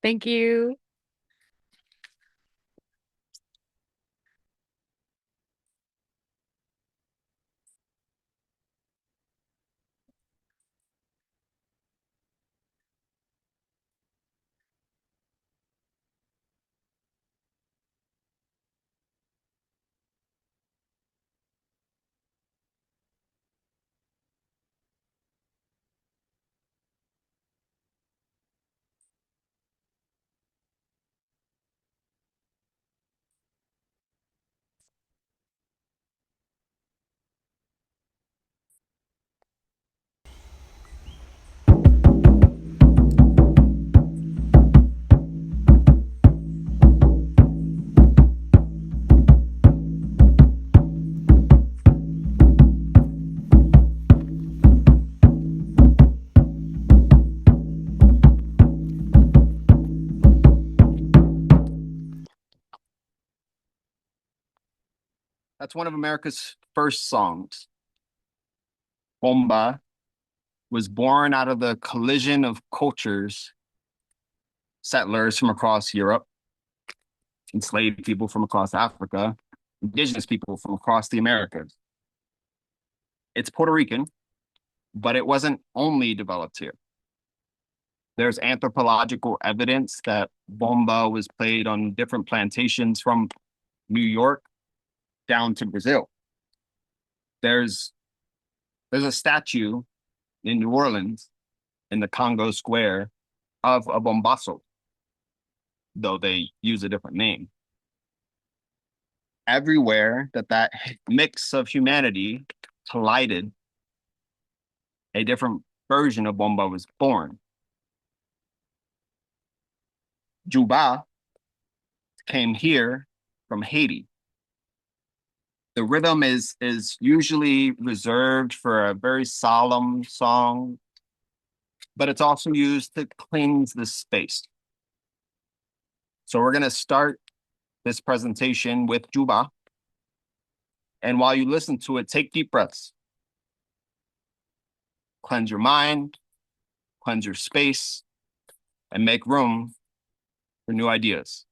Thank you. That's one of America's first songs. Bomba was born out of the collision of cultures, settlers from across Europe, enslaved people from across Africa, indigenous people from across the Americas. It's Puerto Rican, but it wasn't only developed here. There's anthropological evidence that bomba was played on different plantations from New York down to Brazil. There's a statue in New Orleans in the Congo Square of a bombazo, though they use a different name. Everywhere that mix of humanity collided, a different version of bomba was born. Juba came here from Haiti. The rhythm is usually reserved for a very solemn song, but it's also used to cleanse the space. So we're going to start this presentation with Juba. And while you listen to it, take deep breaths. Cleanse your mind, cleanse your space, and make room for new ideas.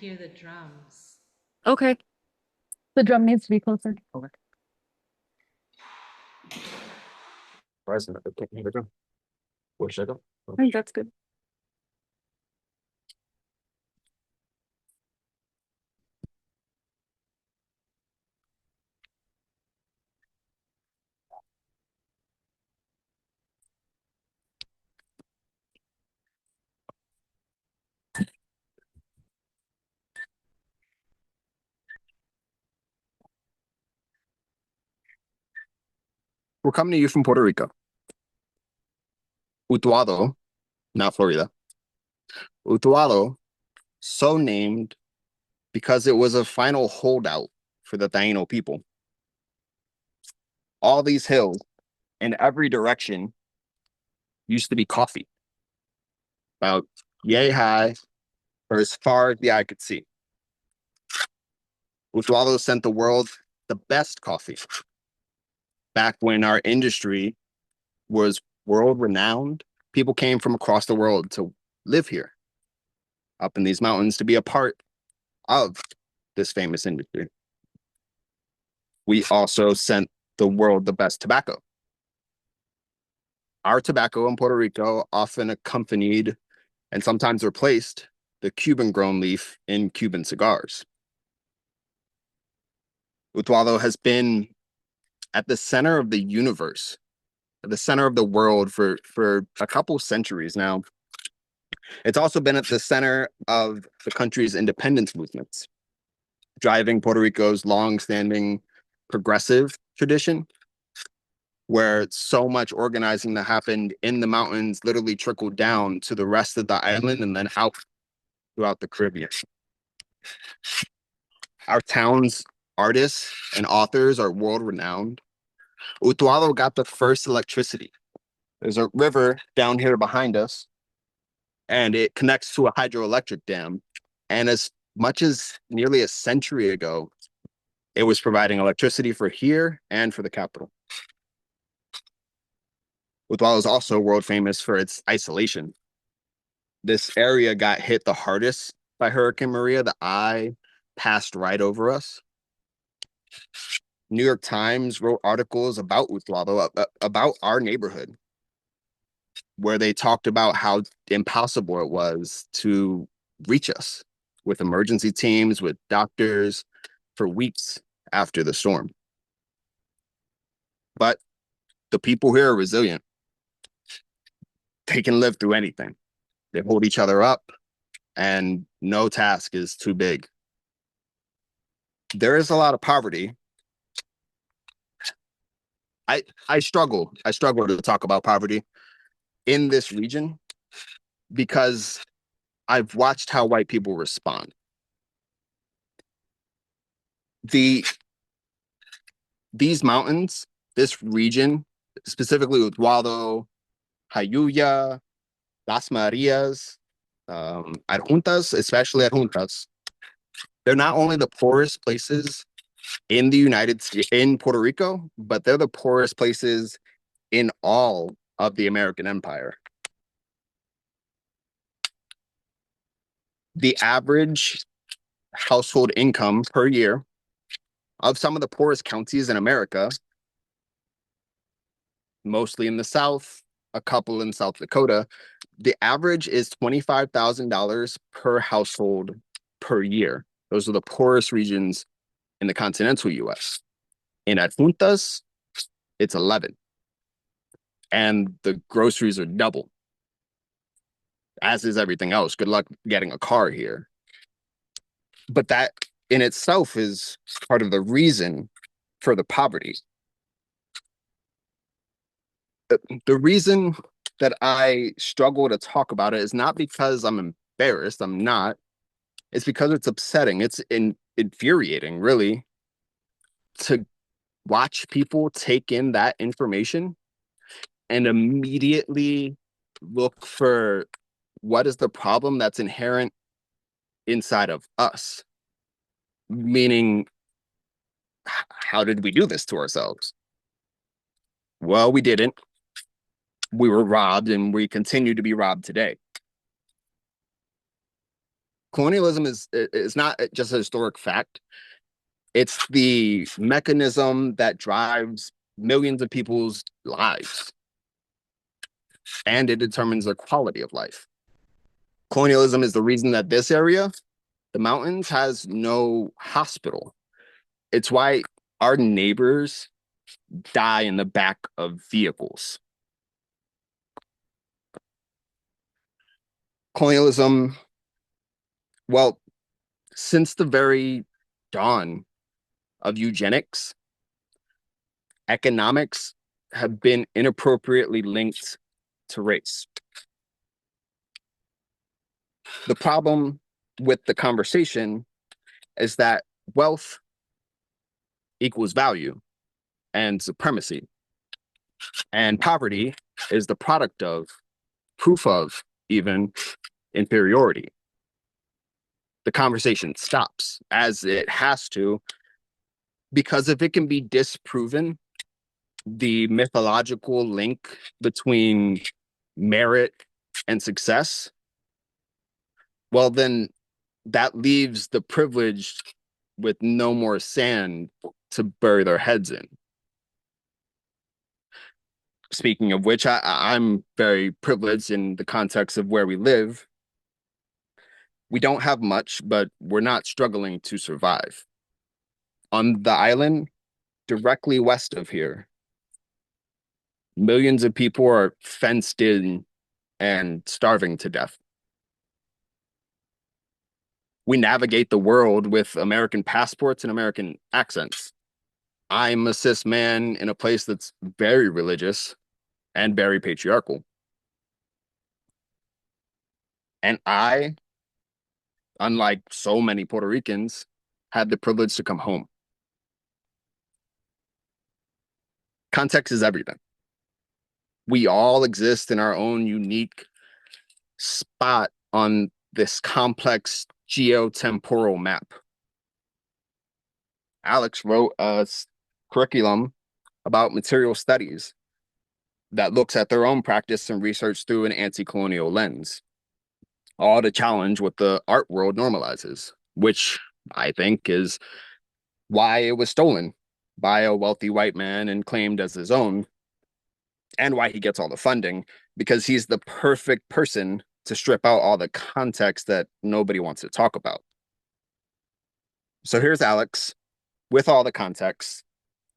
Hear the drums. Okay. The drum needs to be closer. Okay. Can't hear the drum. Where should I go? I think that's good. We're coming to you from Puerto Rico. Utuado, not Florida. Utuado, so named because it was a final holdout for the Taino people. All these hills in every direction used to be coffee, about yay high or as far as the eye could see. Utuado sent the world the best coffee back when our industry was world renowned. People came from across the world to live here, up in these mountains, to be a part of this famous industry. We also sent the world the best tobacco. Our tobacco in Puerto Rico often accompanied and sometimes replaced the Cuban grown leaf in Cuban cigars. Utuado has been at the center of the universe, at the center of the world for a couple centuries now. It's also been at the center of the country's independence movements, driving Puerto Rico's long-standing progressive tradition, where so much organizing that happened in the mountains literally trickled down to the rest of the island and then out throughout the Caribbean. Our town's artists and authors are world-renowned. Utuado got the first electricity. There's a river down here behind us, and it connects to a hydroelectric dam. And as much as nearly a century ago, it was providing electricity for here and for the capital. Utuado is also world famous for its isolation. This area got hit the hardest by Hurricane Maria. The eye passed right over us. New York Times wrote articles about Utuado, about our neighborhood, where they talked about how impossible it was to reach us with emergency teams, with doctors for weeks after the storm. But the people here are resilient. They can live through anything. They hold each other up, and no task is too big. There is a lot of poverty. I struggle to talk about poverty in this region because I've watched how white people respond. These mountains, this region, specifically Utuado, Jayuya, Las Marias, Adjuntas, especially Adjuntas, they're not only the poorest places in the United States, in Puerto Rico, but they're the poorest places in all of the American empire. The average household income per year of some of the poorest counties in America, mostly in the South, a couple in South Dakota, the average is $25,000 per household per year. Those are the poorest regions in the continental US. In Adjuntas, it's 11. And the groceries are double, as is everything else. Good luck getting a car here. But that in itself is part of the reason for the poverty. The reason that I struggle to talk about it is not because I'm embarrassed. I'm not. It's because it's upsetting. It's infuriating, really, to watch people take in that information and immediately look for what is the problem that's inherent inside of us. Meaning, how did we do this to ourselves? Well, we didn't. We were robbed, and we continue to be robbed today. Colonialism is not just a historic fact. It's the mechanism that drives millions of people's lives, and it determines their quality of life. Colonialism is the reason that this area, the mountains, has no hospital. It's why our neighbors die in the back of vehicles. Colonialism, well, since the very dawn of eugenics, economics have been inappropriately linked to race. The problem with the conversation is that wealth equals value and supremacy, and poverty is the product of, proof of, even inferiority. The conversation stops, as it has to, because if it can be disproven, the mythological link between merit and success, well, then that leaves the privileged with no more sand to bury their heads in. Speaking of which, I'm very privileged in the context of where we live. We don't have much, but we're not struggling to survive. On the island directly west of here, millions of people are fenced in and starving to death. We navigate the world with American passports and American accents. I'm a cis man in a place that's very religious and very patriarchal. And I, unlike so many Puerto Ricans, had the privilege to come home. Context is everything. We all exist in our own unique spot on this complex geotemporal map. Alex wrote a curriculum about material studies that looks at their own practice and research through an anti-colonial lens, all to challenge what the art world normalizes, which I think is why it was stolen by a wealthy white man and claimed as his own, and why he gets all the funding, because he's the perfect person to strip out all the context that nobody wants to talk about. So here's Alex with all the context,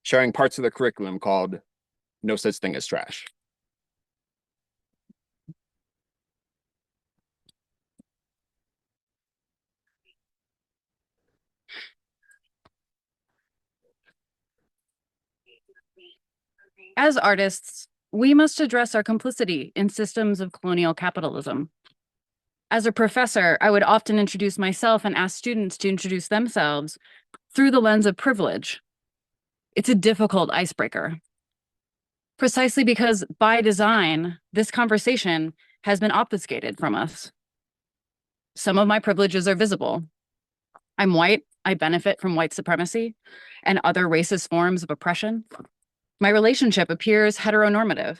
sharing parts of the curriculum called No Such Thing as Trash. As artists, we must address our complicity in systems of colonial capitalism. As a professor, I would often introduce myself and ask students to introduce themselves through the lens of privilege. It's a difficult icebreaker, precisely because by design, this conversation has been obfuscated from us. Some of my privileges are visible. I'm white, I benefit from white supremacy and other racist forms of oppression. My relationship appears heteronormative.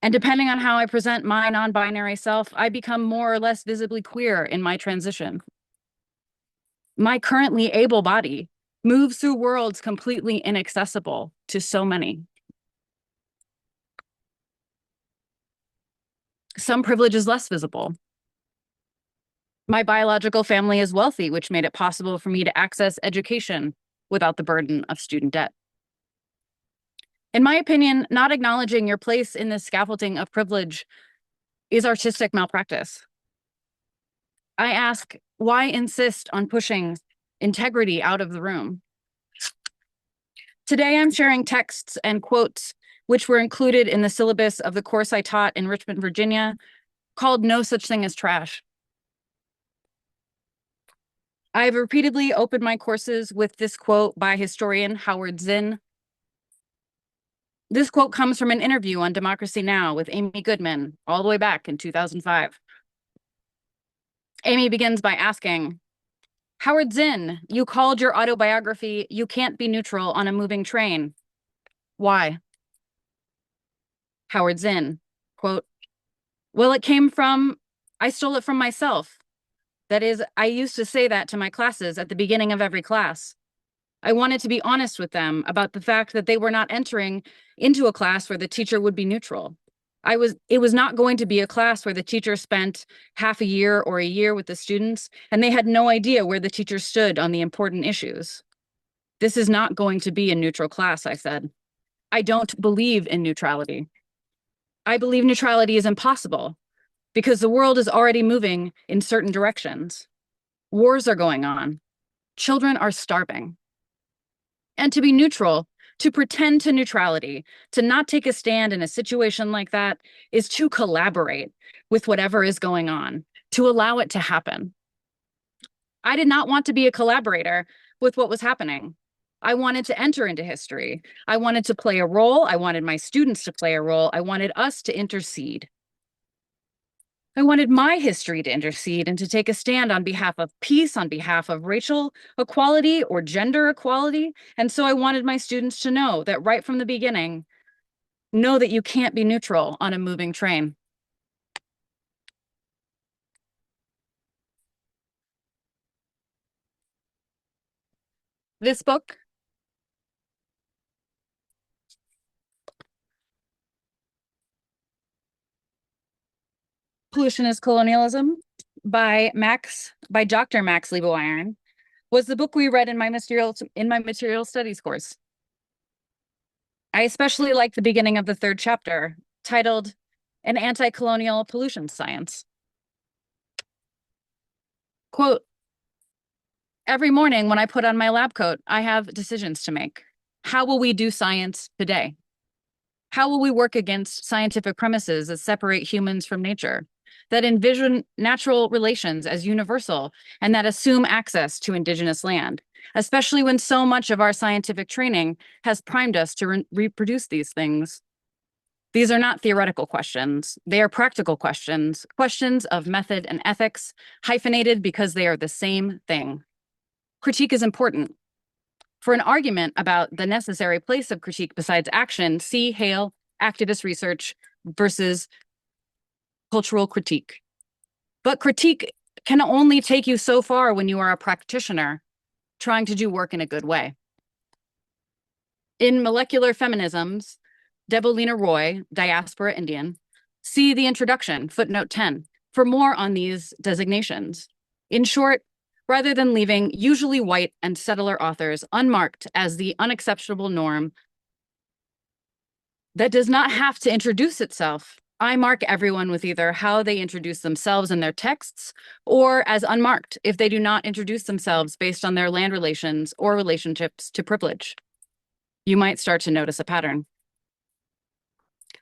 And depending on how I present my non-binary self, I become more or less visibly queer in my transition. My currently able body moves through worlds completely inaccessible to so many. Some privilege is less visible. My biological family is wealthy, which made it possible for me to access education without the burden of student debt. In my opinion, not acknowledging your place in this scaffolding of privilege is artistic malpractice. I ask, why insist on pushing integrity out of the room? Today, I'm sharing texts and quotes which were included in the syllabus of the course I taught in Richmond, Virginia, called No Such Thing as Trash. I have repeatedly opened my courses with this quote by historian Howard Zinn. This quote comes from an interview on Democracy Now! With Amy Goodman, all the way back in 2005. Amy begins by asking, Howard Zinn, you called your autobiography, You Can't Be Neutral on a Moving Train. Why? Howard Zinn, quote, well, I stole it from myself. That is, I used to say that to my classes at the beginning of every class. I wanted to be honest with them about the fact that they were not entering into a class where the teacher would be neutral. It was not going to be a class where the teacher spent half a year or a year with the students, and they had no idea where the teacher stood on the important issues. This is not going to be a neutral class, I said. I don't believe in neutrality. I believe neutrality is impossible because the world is already moving in certain directions. Wars are going on. Children are starving. And to be neutral, to pretend to neutrality, to not take a stand in a situation like that, is to collaborate with whatever is going on, to allow it to happen. I did not want to be a collaborator with what was happening. I wanted to enter into history. I wanted to play a role. I wanted my students to play a role. I wanted us to intercede. I wanted my history to intercede and to take a stand on behalf of peace, on behalf of racial equality or gender equality. And so I wanted my students to know that right from the beginning, know that you can't be neutral on a moving train. This book Pollution is Colonialism by Dr. Max Lieboweiern was the book we read in my material studies course. I especially like the beginning of the third chapter, titled An Anti-Colonial Pollution Science. Quote, every morning when I put on my lab coat, I have decisions to make. How will we do science today? How will we work against scientific premises that separate humans from nature, that envision natural relations as universal, and that assume access to indigenous land, especially when so much of our scientific training has primed us to reproduce these things? These are not theoretical questions. They are practical questions, questions of method and ethics, hyphenated because they are the same thing. Critique is important. For an argument about the necessary place of critique besides action, see Hale, activist research versus cultural critique. But critique can only take you so far when you are a practitioner trying to do work in a good way. In Molecular Feminisms, Debolina Roy, Diaspora Indian, see the introduction, footnote 10, for more on these designations. In short, rather than leaving usually white and settler authors unmarked as the unacceptable norm that does not have to introduce itself, I mark everyone with either how they introduce themselves in their texts or as unmarked if they do not introduce themselves based on their land relations or relationships to privilege. You might start to notice a pattern.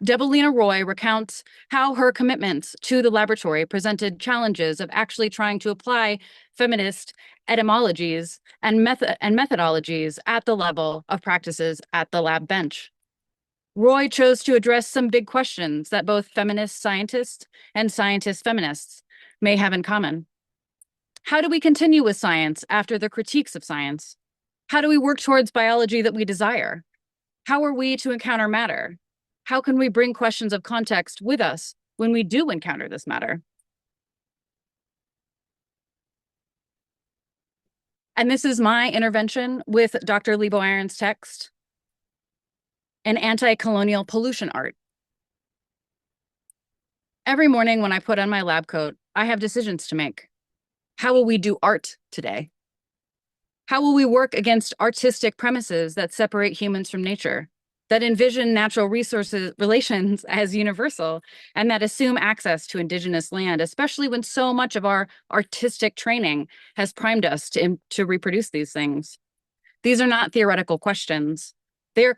Debolina Roy recounts how her commitments to the laboratory presented challenges of actually trying to apply feminist etymologies and methodologies at the level of practices at the lab bench. Roy chose to address some big questions that both feminist scientists and scientist feminists may have in common. How do we continue with science after the critiques of science? How do we work towards biology that we desire? How are we to encounter matter? How can we bring questions of context with us when we do encounter this matter? And this is my intervention with Dr. Lebo Iron's text, An Anti-Colonial Pollution Art. Every morning when I put on my lab coat, I have decisions to make. How will we do art today? How will we work against artistic premises that separate humans from nature, that envision natural resources relations as universal, and that assume access to indigenous land, especially when so much of our artistic training has primed us to reproduce these things? These are not theoretical questions. They are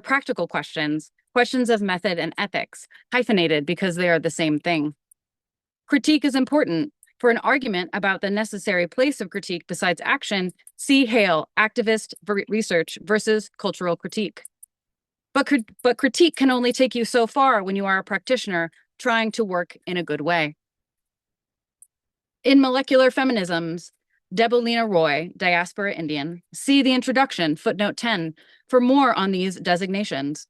practical questions, questions of method and ethics, hyphenated because they are the same thing. Critique is important. For an argument about the necessary place of critique besides action, see Hale, activist research versus cultural critique. But critique can only take you so far when you are a practitioner trying to work in a good way. In Molecular Feminisms, Debolina Roy, Diaspora Indian, see the introduction, footnote 10, for more on these designations.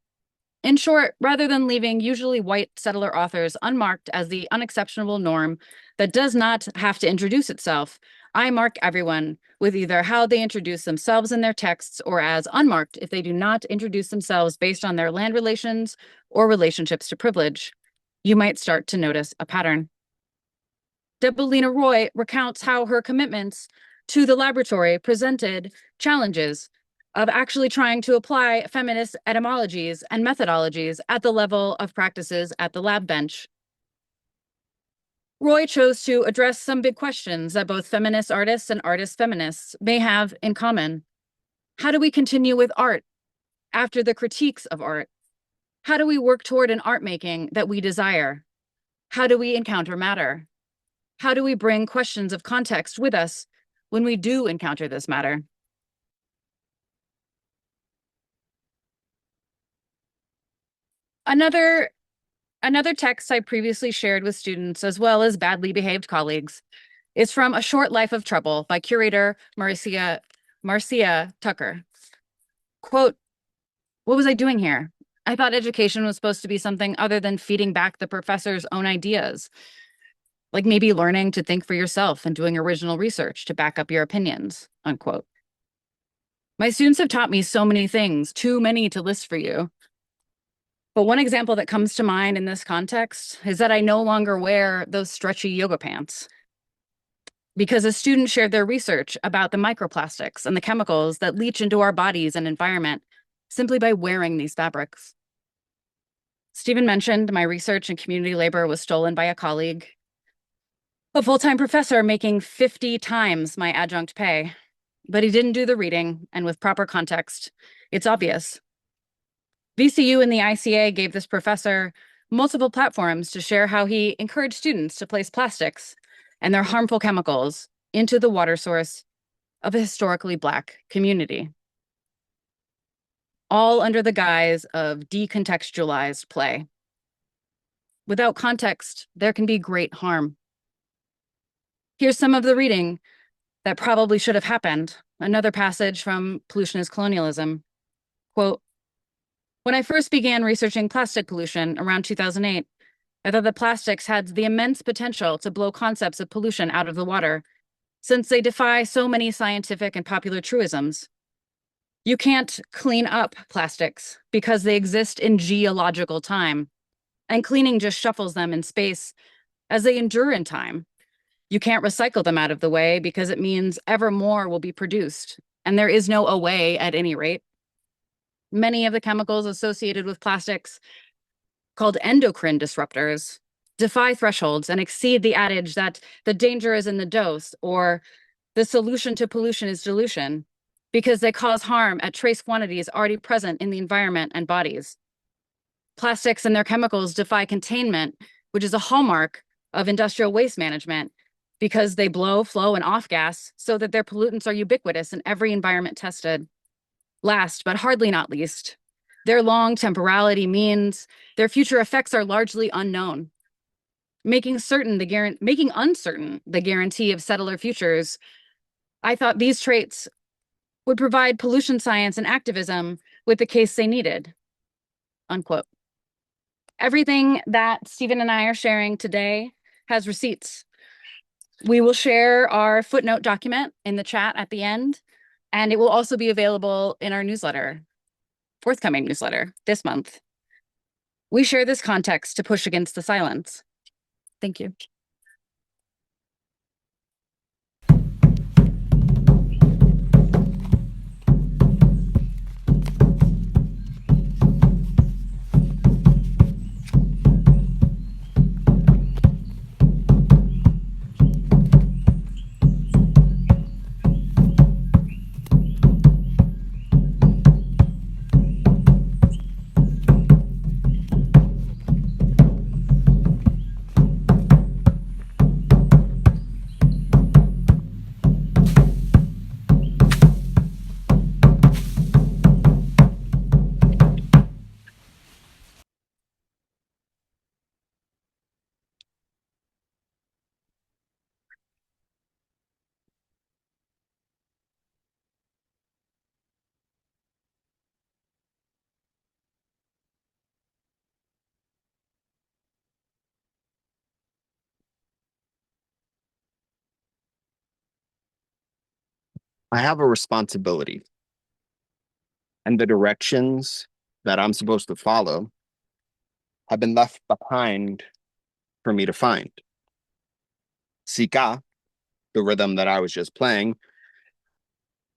In short, rather than leaving usually white settler authors unmarked as the unexceptionable norm that does not have to introduce itself, I mark everyone with either how they introduce themselves in their texts or as unmarked if they do not introduce themselves based on their land relations or relationships to privilege. You might start to notice a pattern. Debolina Roy recounts how her commitments to the laboratory presented challenges of actually trying to apply feminist etymologies and methodologies at the level of practices at the lab bench. Roy chose to address some big questions that both feminist artists and artist feminists may have in common. How do we continue with art after the critiques of art? How do we work toward an art making that we desire? How do we encounter matter? How do we bring questions of context with us when we do encounter this matter? Another text I previously shared with students as well as badly behaved colleagues is from A Short Life of Trouble by curator Marcia Tucker. Quote, what was I doing here? I thought education was supposed to be something other than feeding back the professor's own ideas, like maybe learning to think for yourself and doing original research to back up your opinions, unquote. My students have taught me so many things, too many to list for you. But one example that comes to mind in this context is that I no longer wear those stretchy yoga pants. because a student shared their research about the microplastics and the chemicals that leach into our bodies and environment simply by wearing these fabrics. Stephen mentioned my research and community labor was stolen by a colleague, a full-time professor making 50 times my adjunct pay, but he didn't do the reading, and with proper context, it's obvious. VCU and the ICA gave this professor multiple platforms to share how he encouraged students to place plastics and their harmful chemicals into the water source of a historically Black community, all under the guise of decontextualized play. Without context, there can be great harm. Here's some of the reading that probably should have happened. Another passage from Pollution is Colonialism. Quote, "When I first began researching plastic pollution around 2008, I thought that plastics had the immense potential to blow concepts of pollution out of the water, since they defy so many scientific and popular truisms. You can't clean up plastics because they exist in geological time, and cleaning just shuffles them in space as they endure in time. You can't recycle them out of the way because it means ever more will be produced, and there is no away at any rate. Many of the chemicals associated with plastics, called endocrine disruptors, defy thresholds and exceed the adage that the danger is in the dose or the solution to pollution is dilution, because they cause harm at trace quantities already present in the environment and bodies. Plastics and their chemicals defy containment, which is a hallmark of industrial waste management, because they blow, flow, and off gas so that their pollutants are ubiquitous in every environment tested. Last, but hardly not least, their long temporality means their future effects are largely unknown, making uncertain the guarantee of settler futures. I thought these traits would provide pollution science and activism with the case they needed." Unquote. Everything that Stephen and I are sharing today has receipts. We will share our footnote document in the chat at the end, and it will also be available in our newsletter, forthcoming newsletter this month. We share this context to push against the silence. Thank you. I have a responsibility, and the directions that I'm supposed to follow have been left behind for me to find. Sika, the rhythm that I was just playing,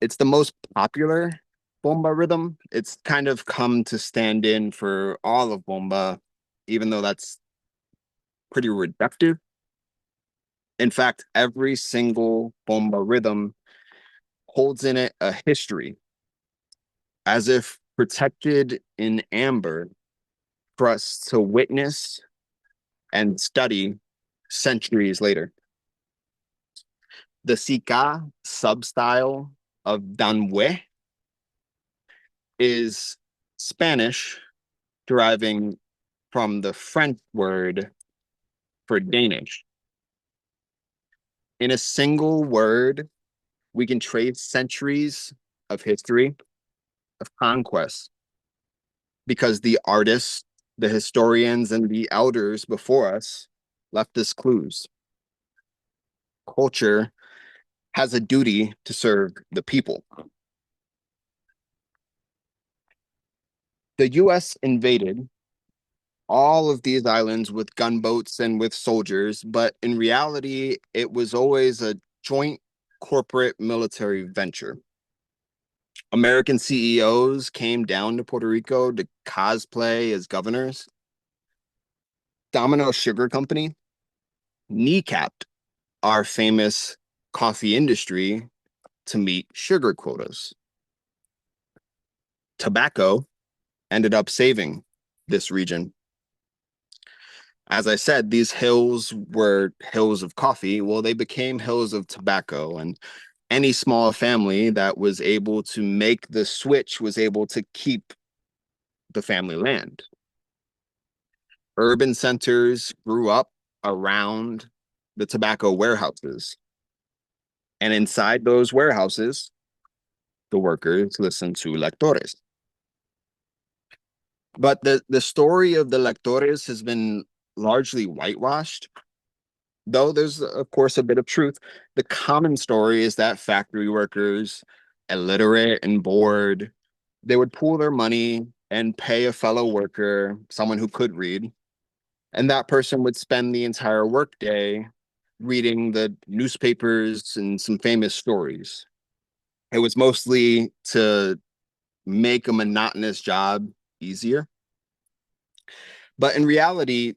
it's the most popular bomba rhythm. It's kind of come to stand in for all of bomba, even though that's pretty reductive. In fact, every single bomba rhythm holds in it a history, as if protected in amber for us to witness and study centuries later. The Sika substyle of Danwe is Spanish, deriving from the French word for Danish. In a single word, we can trace centuries of history, of conquest, because the artists, the historians, and the elders before us left us clues. Culture has a duty to serve the people. The US invaded all of these islands with gunboats and with soldiers, but in reality, it was always a joint corporate military venture. American CEOs came down to Puerto Rico to cosplay as governors. Domino Sugar Company kneecapped our famous coffee industry to meet sugar quotas. Tobacco ended up saving this region. As I said, these hills were hills of coffee. Well, they became hills of tobacco, and any small family that was able to make the switch was able to keep the family land. Urban centers grew up around the tobacco warehouses. And inside those warehouses, the workers listened to lectores. But the story of the lectores has been largely whitewashed, though there's, of course, a bit of truth. The common story is that factory workers, illiterate and bored, they would pool their money and pay a fellow worker, someone who could read, and that person would spend the entire workday reading the newspapers and some famous stories. It was mostly to make a monotonous job easier. But in reality,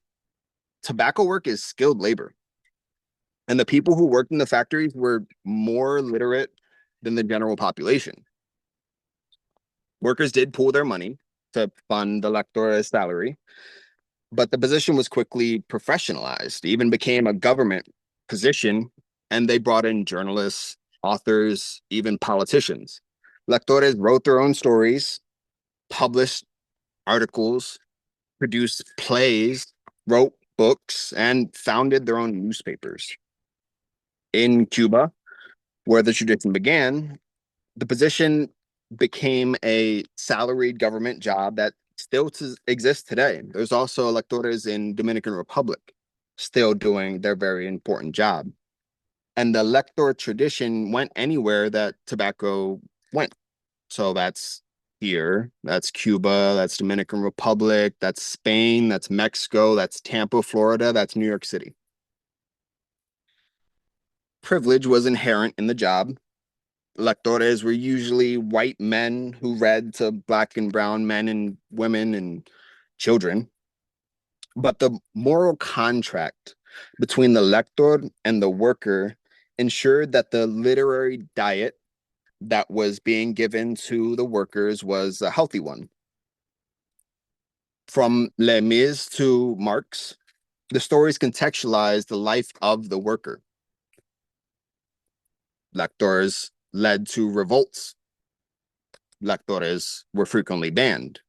tobacco work is skilled labor. And the people who worked in the factories were more literate than the general population. Workers did pool their money to fund the lectora's salary, but the position was quickly professionalized, it even became a government position, and they brought in journalists, authors, even politicians. Lectores wrote their own stories, published articles, produced plays, wrote books, and founded their own newspapers. In Cuba, where the tradition began, the position became a salaried government job that still exists today. There's also electores in Dominican Republic still doing their very important job. And the lector tradition went anywhere that tobacco went. So that's here, that's Cuba, that's Dominican Republic, that's Spain, that's Mexico, that's Tampa, Florida, that's New York City. Privilege was inherent in the job. Lectores were usually white men who read to black and brown men and women and children. But the moral contract between the lector and the worker ensured that the literary diet that was being given to the workers was a healthy one. From Les Mis to Marx, the stories contextualize the life of the worker. Lectors led to revolts. Lectores were frequently banned.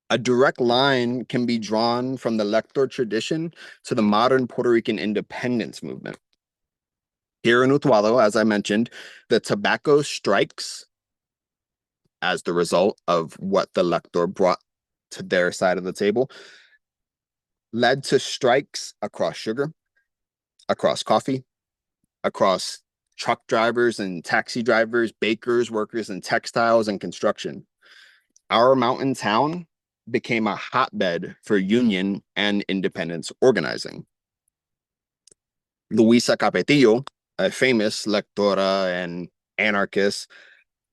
A direct line can be drawn from the lector tradition to the modern Puerto Rican independence movement. Here in Utuado, as I mentioned, the tobacco strikes, as the result of what the lector brought to their side of the table, led to strikes across sugar, across coffee, across truck drivers and taxi drivers, bakers, workers in textiles and construction. Our mountain town became a hotbed for union and independence organizing. Luisa Capetillo, a famous lectora and anarchist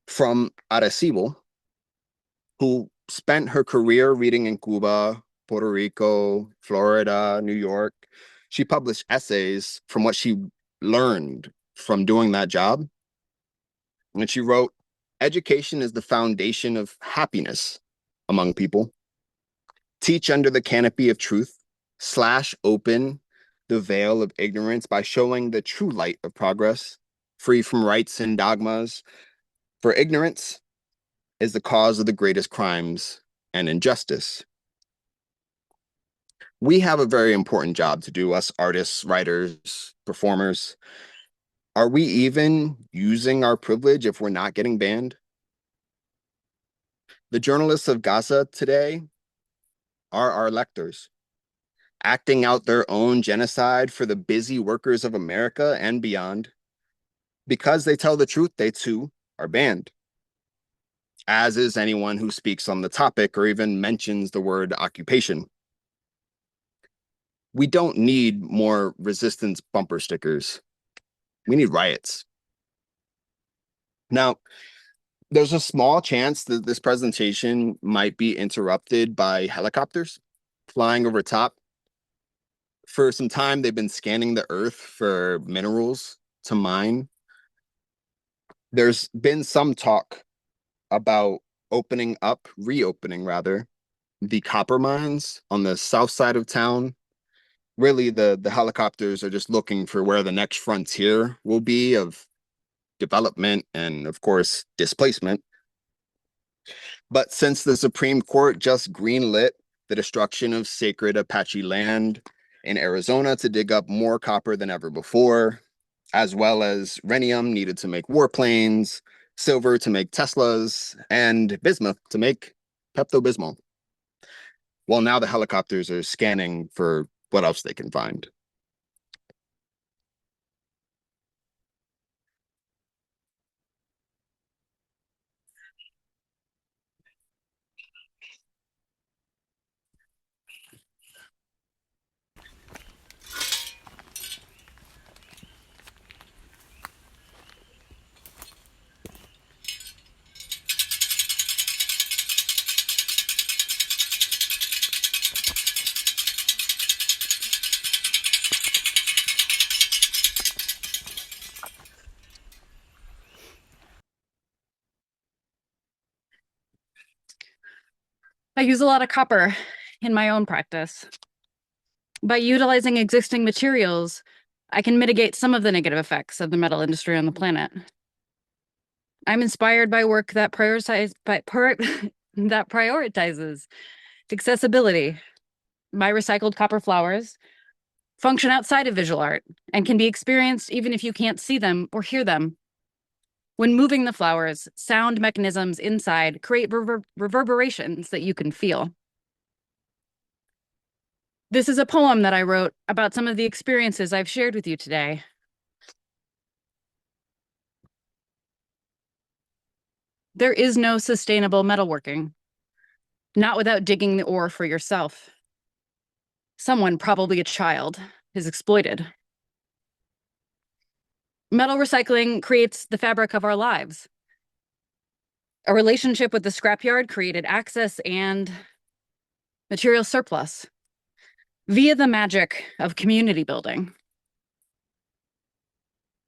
from Arecibo, who spent her career reading in Cuba, Puerto Rico, Florida, New York. She published essays from what she learned from doing that job. And she wrote, "Education is the foundation of happiness among people. Teach under the canopy of truth, slash open the veil of ignorance by showing the true light of progress, free from rites and dogmas. For ignorance is the cause of the greatest crimes and injustice." We have a very important job to do, us artists, writers, performers. Are we even using our privilege if we're not getting banned? The journalists of Gaza today are our lectors, acting out their own genocide for the busy workers of America and beyond. Because they tell the truth, they too are banned, as is anyone who speaks on the topic or even mentions the word occupation. We don't need more resistance bumper stickers. We need riots. Now, there's a small chance that this presentation might be interrupted by helicopters flying over top. For some time, they've been scanning the earth for minerals to mine. There's been some talk about reopening rather, the copper mines on the south side of town. Really, the helicopters are just looking for where the next frontier will be of development and, of course, displacement. But since the Supreme Court just greenlit the destruction of sacred Apache land in Arizona to dig up more copper than ever before, as well as rhenium needed to make warplanes, silver to make Teslas, and bismuth to make Pepto-Bismol. Well, now the helicopters are scanning for what else they can find. I use a lot of copper in my own practice. By utilizing existing materials, I can mitigate some of the negative effects of the metal industry on the planet. I'm inspired by work that prioritizes accessibility. My recycled copper flowers function outside of visual art and can be experienced even if you can't see them or hear them. When moving the flowers, sound mechanisms inside create reverberations that you can feel. This is a poem that I wrote about some of the experiences I've shared with you today. There is no sustainable metalworking, not without digging the ore for yourself. Someone, probably a child, is exploited. Metal recycling creates the fabric of our lives. A relationship with the scrapyard created access and material surplus via the magic of community building.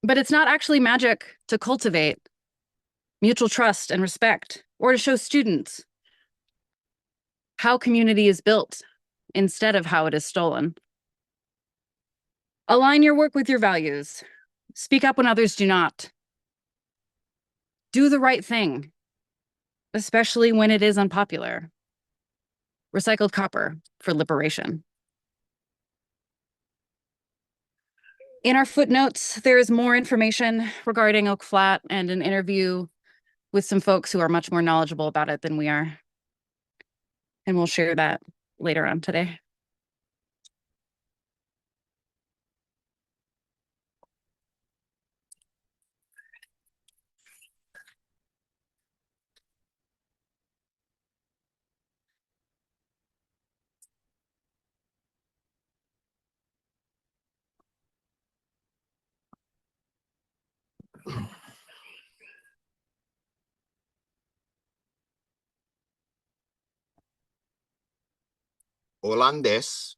But it's not actually magic to cultivate mutual trust and respect, or to show students how community is built instead of how it is stolen. Align your work with your values. Speak up when others do not. Do the right thing, especially when it is unpopular. Recycled copper for liberation. In our footnotes, there is more information regarding Oak Flat and an interview with some folks who are much more knowledgeable about it than we are. And we'll share that later on today. Holandés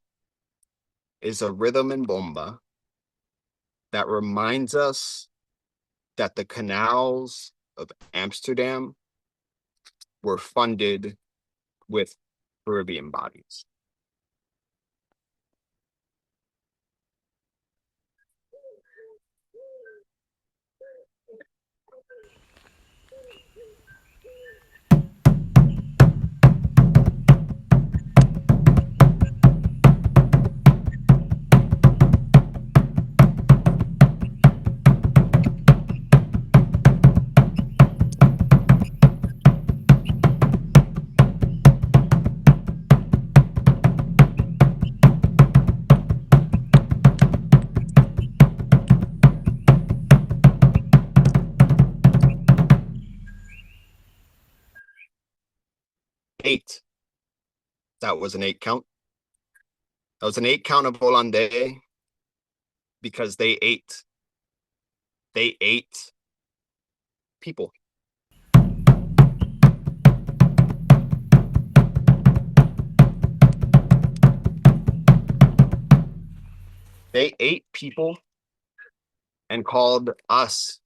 is a rhythm and bomba that reminds us that the canals of Amsterdam were funded with Caribbean bodies. Eight. That was an 8 count. That was an 8 count of Hollandais because they ate They ate people. They ate people and called us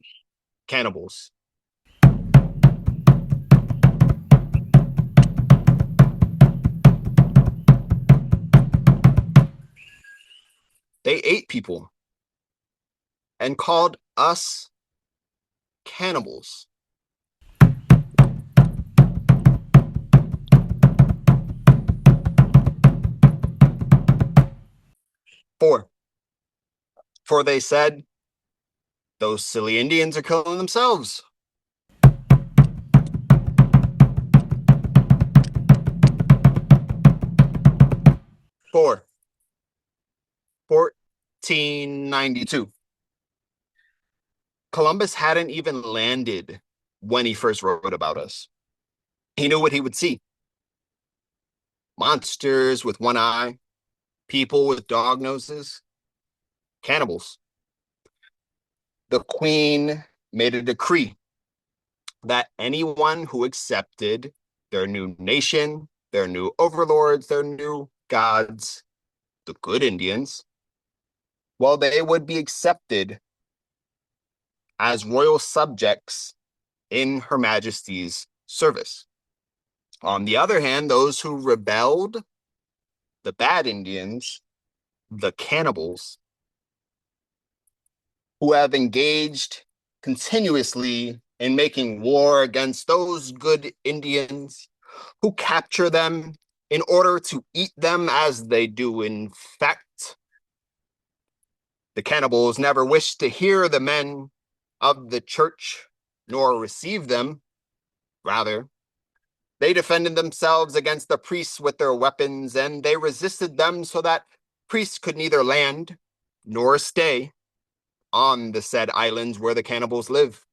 cannibals. They ate people and called us cannibals. For they said, those silly Indians are killing themselves. For 1492. Columbus hadn't even landed when he first wrote about us. He knew what he would see. Monsters with one eye, people with dog noses, cannibals. The Queen made a decree that anyone who accepted their new nation, their new overlords, their new gods, the good Indians, well, they would be accepted as royal subjects in Her Majesty's service. On the other hand, those who rebelled, the bad Indians, the cannibals, who have engaged continuously in making war against those good Indians, who capture them in order to eat them as they do in fact. The cannibals never wished to hear the men of the church nor receive them. Rather, they defended themselves against the priests with their weapons, and they resisted them so that priests could neither land nor stay on the said islands where the cannibals live.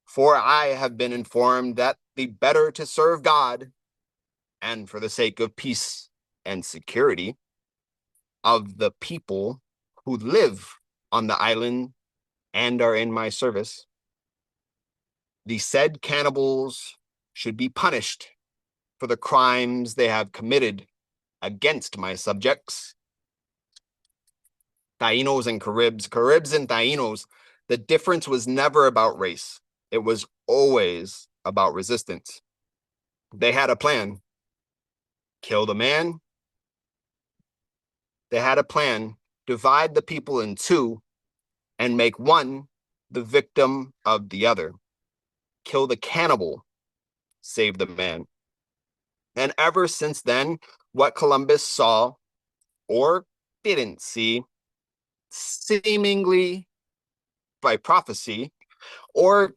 For I have been informed that the better to serve God, and for the sake of peace and security of the people who live on the island and are in my service, the said cannibals should be punished for the crimes they have committed against my subjects. Tainos and Caribs and Tainos, the difference was never about race. It was always about resistance. They had a plan. Kill the man. They had a plan. Divide the people in two and make one the victim of the other. Kill the cannibal. Save the man. And ever since then, what Columbus saw or didn't see, seemingly by prophecy or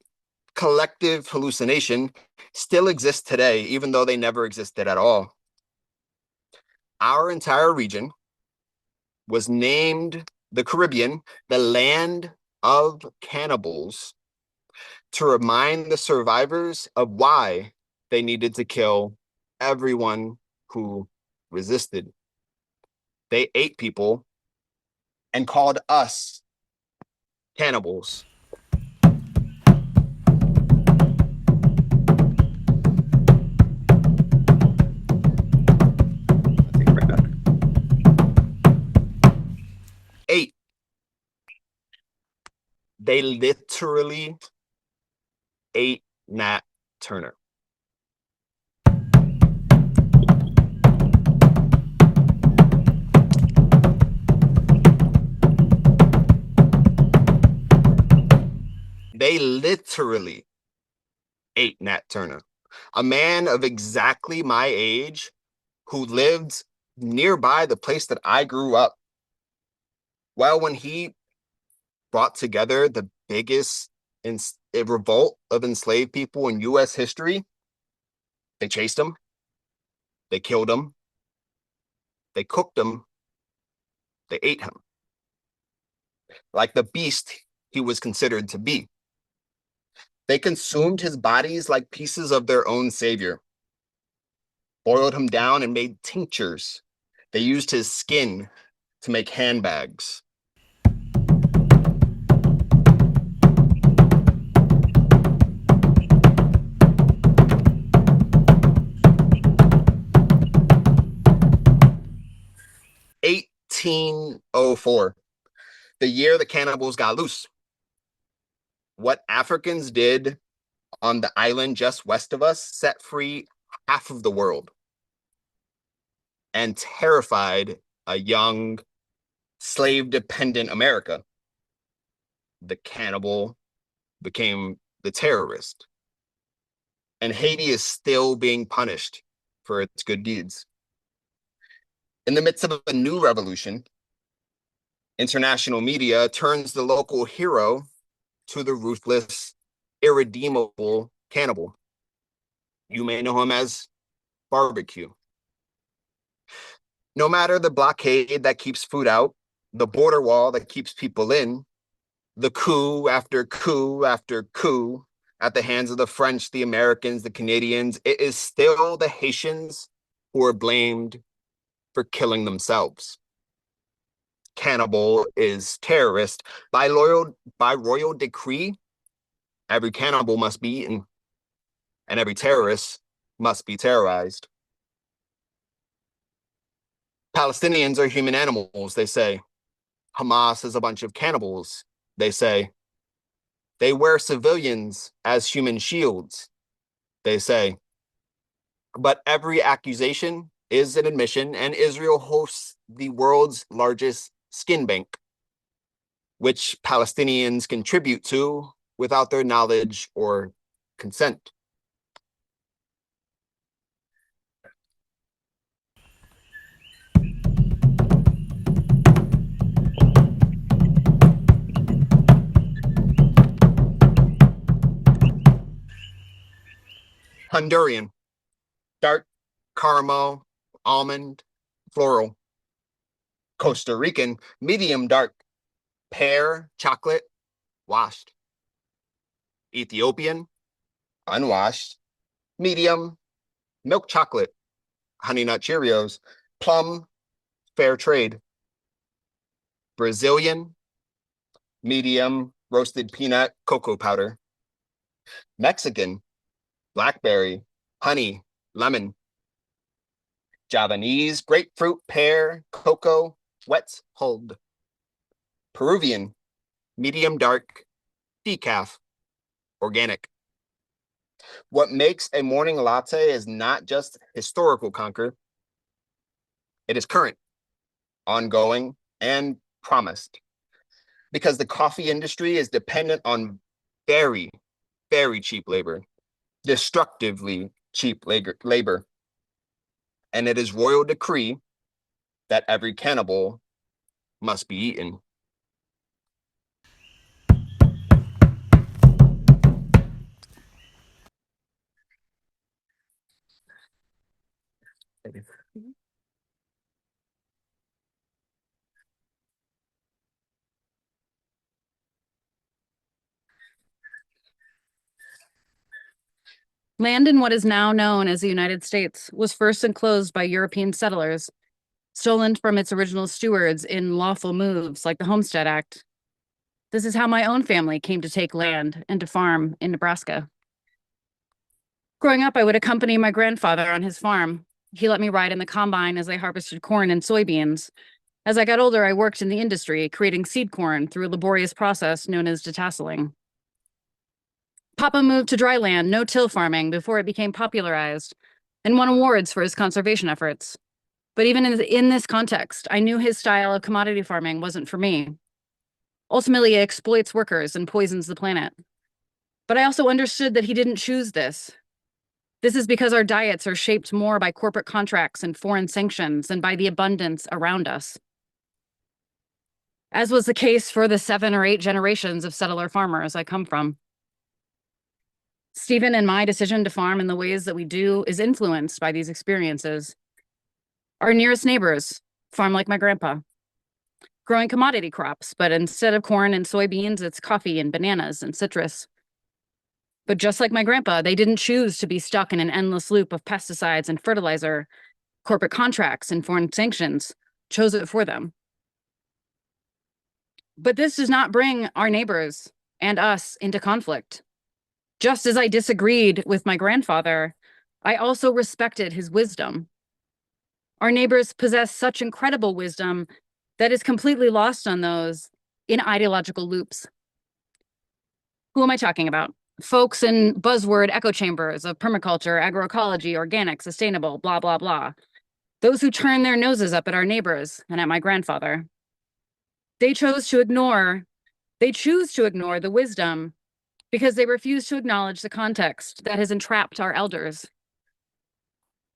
collective hallucination, still exists today, even though they never existed at all. Our entire region was named the Caribbean, the land of cannibals, to remind the survivors of why they needed to kill everyone who resisted. They ate people and called us cannibals. Ate. They literally ate Nat Turner. They literally ate Nat Turner, a man of exactly my age who lived nearby the place that I grew up. Well, when he brought together the biggest revolt of enslaved people in U.S. history, they chased him, they killed him, they cooked him, they ate him. Like the beast he was considered to be. They consumed his bodies like pieces of their own savior, boiled him down and made tinctures. They used his skin to make handbags. 1804, the year the cannibals got loose. What Africans did on the island just west of us set free half of the world and terrified a young slave-dependent America. The cannibal became the terrorist, and Haiti is still being punished for its good deeds. In the midst of a new revolution, international media turns the local hero to the ruthless, irredeemable cannibal. You may know him as barbecue. No matter the blockade that keeps food out, the border wall that keeps people in, the coup after coup after coup at the hands of the French, the Americans, the Canadians, it is still the Haitians who are blamed for killing themselves. Cannibal is terrorist. By royal decree, every cannibal must be eaten, and every terrorist must be terrorized. Palestinians are human animals, they say. Hamas is a bunch of cannibals, they say. They wear civilians as human shields, they say. But every accusation is an admission, and Israel hosts the world's largest skin bank, which Palestinians contribute to without their knowledge or consent. Honduran, dark caramel, almond, floral. Costa Rican, medium dark, pear, chocolate, washed. Ethiopian, unwashed, medium, milk chocolate, honey nut Cheerios, plum, fair trade. Brazilian, medium, roasted peanut, cocoa powder. Mexican, blackberry, honey, lemon. Javanese, grapefruit, pear, cocoa, wet hulled. Peruvian, medium dark, decaf, organic. What makes a morning latte is not just historical conquer, it is current, ongoing, and promised. Because the coffee industry is dependent on very, very cheap labor, destructively cheap labor. And it is royal decree that every cannibal must be eaten. Land in what is now known as the United States was first enclosed by European settlers, stolen from its original stewards in lawful moves like the Homestead Act. This is how my own family came to take land and to farm in Nebraska. Growing up, I would accompany my grandfather on his farm. He let me ride in the combine as I harvested corn and soybeans. As I got older, I worked in the industry, creating seed corn through a laborious process known as detasseling. Papa moved to dry land, no-till farming, before it became popularized, and won awards for his conservation efforts. But even in this context, I knew his style of commodity farming wasn't for me. Ultimately, it exploits workers and poisons the planet. But I also understood that he didn't choose this. This is because our diets are shaped more by corporate contracts and foreign sanctions than by the abundance around us. As was the case for the 7 or 8 generations of settler farmers I come from. Stephen and my decision to farm in the ways that we do is influenced by these experiences. Our nearest neighbors farm like my grandpa, growing commodity crops, but instead of corn and soybeans, it's coffee and bananas and citrus. But just like my grandpa, they didn't choose to be stuck in an endless loop of pesticides and fertilizer. Corporate contracts and foreign sanctions chose it for them. But this does not bring our neighbors and us into conflict. Just as I disagreed with my grandfather, I also respected his wisdom. Our neighbors possess such incredible wisdom that is completely lost on those in ideological loops. Who am I talking about? Folks in buzzword echo chambers of permaculture, agroecology, organic, sustainable, blah, blah, blah. Those who turn their noses up at our neighbors and at my grandfather. They choose to ignore the wisdom because they refuse to acknowledge the context that has entrapped our elders.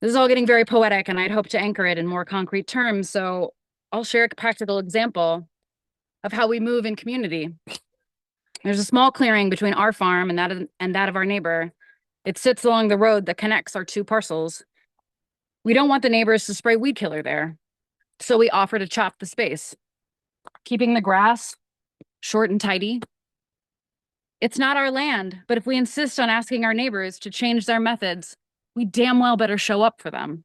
This is all getting very poetic, and I'd hope to anchor it in more concrete terms, so I'll share a practical example of how we move in community. There's a small clearing between our farm and that of our neighbor. It sits along the road that connects our two parcels. We don't want the neighbors to spray weed killer there, so we offer to chop the space, keeping the grass short and tidy. It's not our land, but if we insist on asking our neighbors to change their methods, we damn well better show up for them.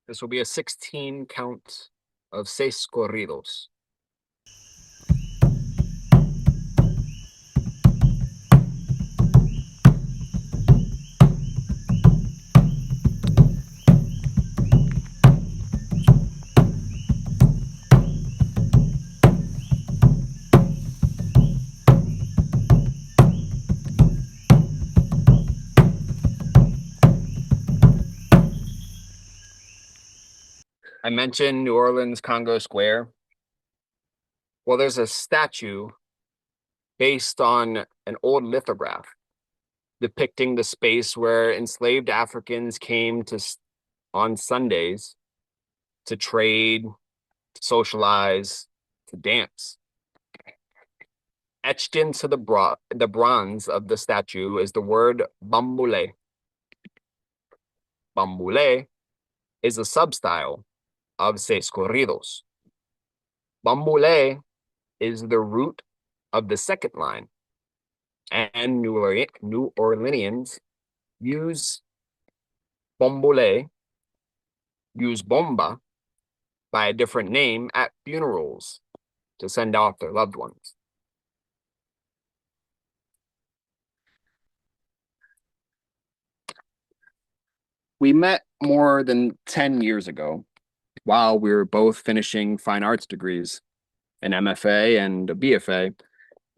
This will be a 16 count of seis corridos. I mentioned New Orleans Congo Square. Well, there's a statue based on an old lithograph depicting the space where enslaved Africans came to on Sundays to trade, to socialize, to dance. Etched into the bronze of the statue is the word bambule. Bambule is a substyle of seis corridos. Bambule is the root of the second line, and New Orleanians use bombole, use bomba by a different name at funerals to send off their loved ones. We met more than 10 years ago while we were both finishing fine arts degrees, an MFA and a BFA,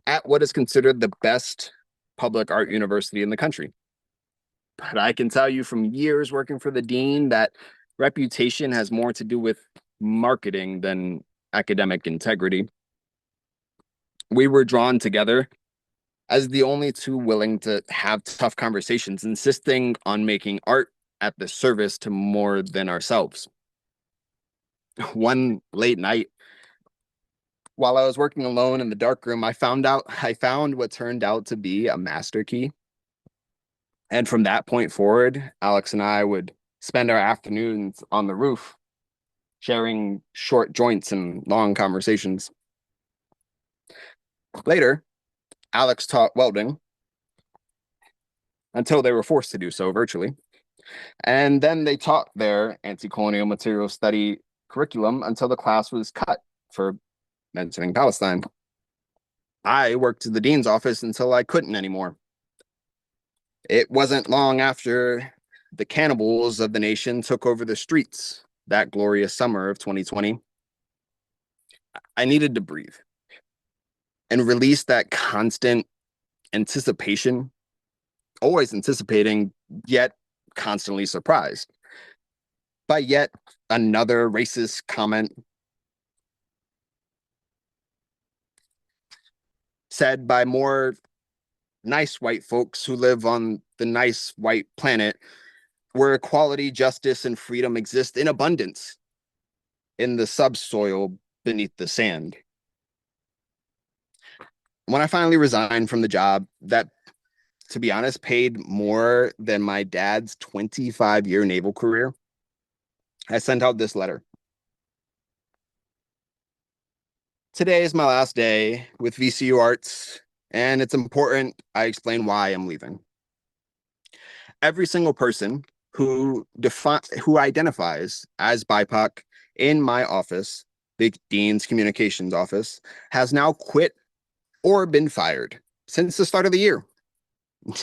at what is considered the best public art university in the country. But I can tell you from years working for the dean that reputation has more to do with marketing than academic integrity. We were drawn together as the only two willing to have tough conversations, insisting on making art at the service to more than ourselves. One late night, while I was working alone in the dark room, I found what turned out to be a master key. And from that point forward, Alex and I would spend our afternoons on the roof, sharing short joints and long conversations. Later, Alex taught welding until they were forced to do so virtually. And then they taught their anti-colonial material study curriculum until the class was cut for mentioning Palestine. I worked at the dean's office until I couldn't anymore. It wasn't long after the cannibals of the nation took over the streets that glorious summer of 2020. I needed to breathe and release that constant anticipation, always anticipating, yet constantly surprised by yet another racist comment said by more nice white folks who live on the nice white planet where equality, justice, and freedom exist in abundance in the subsoil beneath the sand. When I finally resigned from the job that, to be honest, paid more than my dad's 25-year naval career, I sent out this letter. Today is my last day with VCU Arts, and it's important I explain why I'm leaving. Every single person who identifies as BIPOC in my office, the Dean's Communications Office, has now quit or been fired since the start of the year.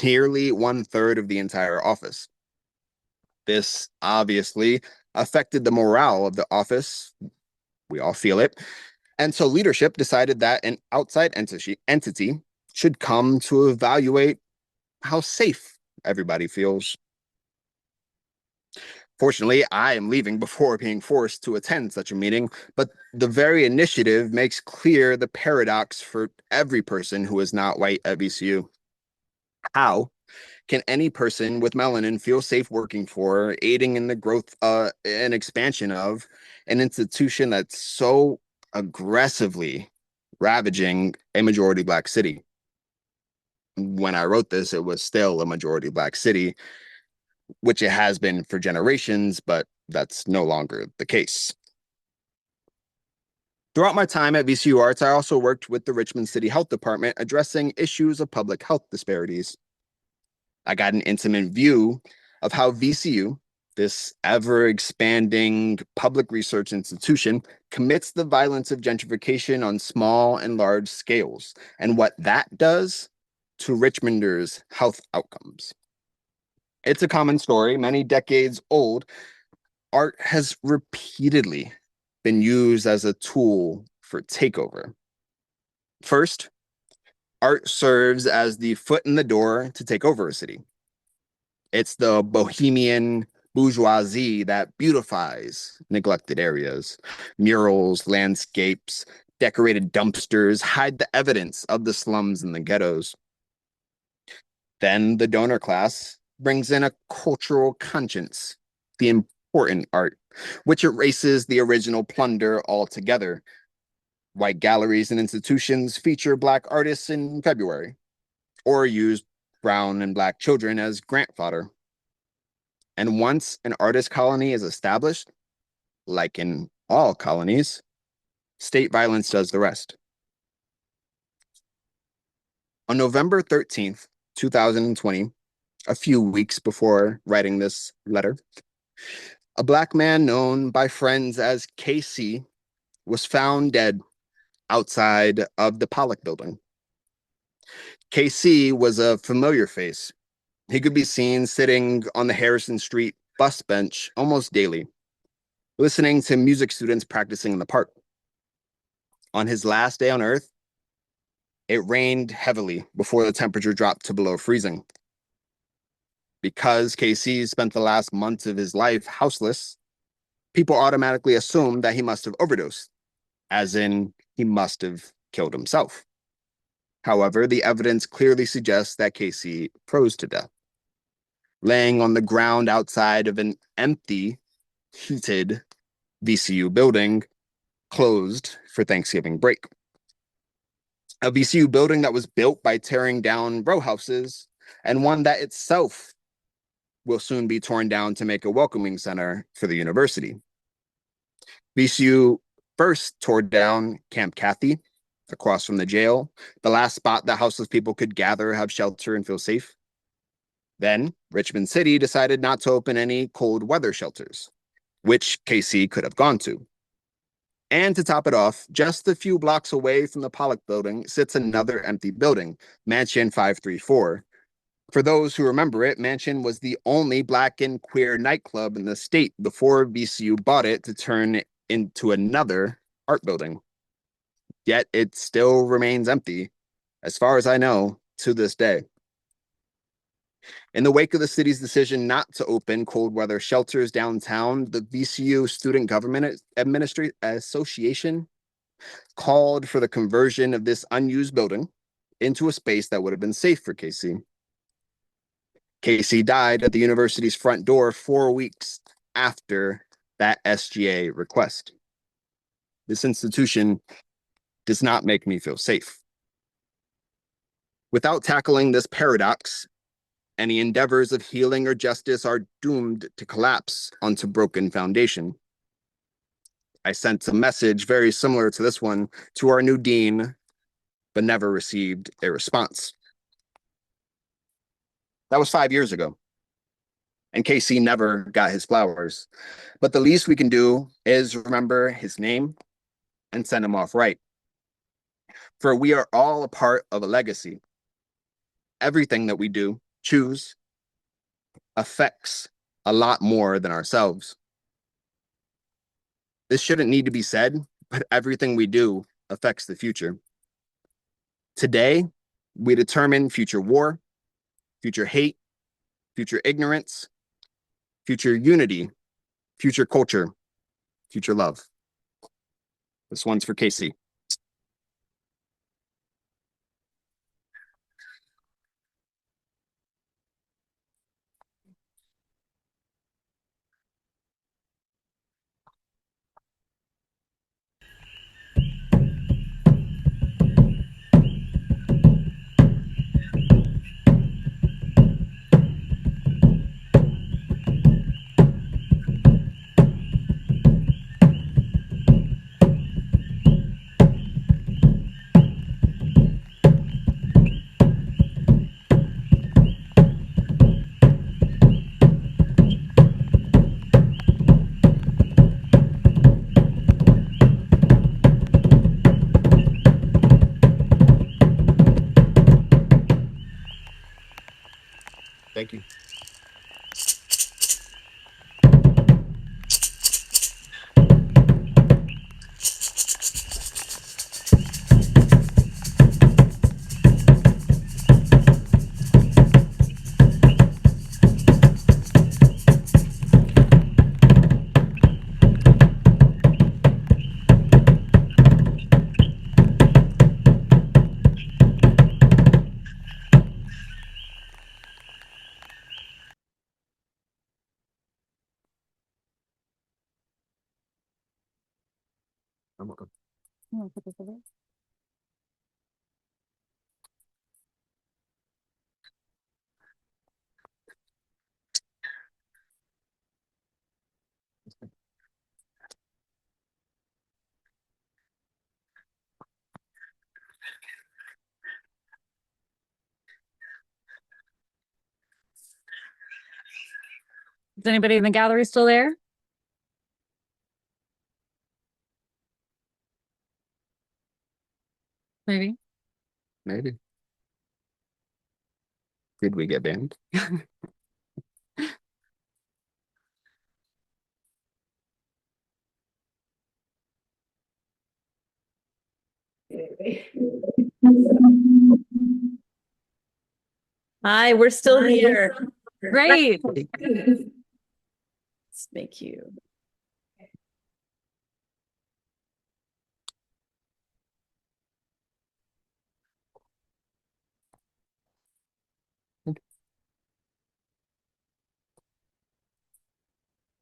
Nearly 1/3 of the entire office. This obviously affected the morale of the office. We all feel it. And so leadership decided that an outside entity should come to evaluate how safe everybody feels. Fortunately, I am leaving before being forced to attend such a meeting, but the very initiative makes clear the paradox for every person who is not white at VCU. How can any person with melanin feel safe working for, aiding in the growth and expansion of an institution that's so aggressively ravaging a majority Black city? When I wrote this, it was still a majority Black city, which it has been for generations, but that's no longer the case. Throughout my time at VCU Arts, I also worked with the Richmond City Health Department addressing issues of public health disparities. I got an intimate view of how VCU, this ever-expanding public research institution, commits the violence of gentrification on small and large scales, and what that does to Richmonders' health outcomes. It's a common story, many decades old. Art has repeatedly been used as a tool for takeover. First, art serves as the foot in the door to take over a city. It's the bohemian bourgeoisie that beautifies neglected areas. Murals, landscapes, decorated dumpsters hide the evidence of the slums and the ghettos. Then the donor class brings in a cultural conscience, the important art, which erases the original plunder altogether. White galleries and institutions feature Black artists in February, or use brown and Black children as grant fodder. And once an artist colony is established, like in all colonies, state violence does the rest. On November 13th, 2020, a few weeks before writing this letter, a Black man known by friends as KC was found dead outside of the Pollock building. KC was a familiar face. He could be seen sitting on the Harrison Street bus bench almost daily, listening to music students practicing in the park. On his last day on Earth, it rained heavily before the temperature dropped to below freezing. Because KC spent the last months of his life houseless, people automatically assumed that he must have overdosed, as in he must have killed himself. However, the evidence clearly suggests that KC froze to death, laying on the ground outside of an empty, heated VCU building closed for Thanksgiving break. A VCU building that was built by tearing down row houses, and one that itself will soon be torn down to make a welcoming center for the university. VCU first tore down Camp Cathy, across from the jail, the last spot that houseless people could gather, have shelter, and feel safe. Then Richmond City decided not to open any cold weather shelters, which KC could have gone to. And to top it off, just a few blocks away from the Pollock building sits another empty building, Mansion 534. For those who remember it, Mansion was the only Black and queer nightclub in the state before VCU bought it to turn it into another art building. Yet it still remains empty, as far as I know, to this day. In the wake of the city's decision not to open cold weather shelters downtown, the VCU Student Government Association called for the conversion of this unused building into a space that would have been safe for KC. KC died at the university's front door 4 weeks after that SGA request. This institution does not make me feel safe. Without tackling this paradox, any endeavors of healing or justice are doomed to collapse onto broken foundation. I sent a message very similar to this one to our new dean, but never received a response. That was 5 years ago. And KC never got his flowers. But the least we can do is remember his name and send him off right. For we are all a part of a legacy. Everything that we do, choose, affects a lot more than ourselves. This shouldn't need to be said, but everything we do affects the future. Today, we determine future war, future hate, future ignorance, future unity, future culture, future love. This one's for KC. Thank you. I'm welcome. Is anybody in the gallery still there? Maybe. Maybe. Did we get banned? Hi, we're still here. Great. Let's make you.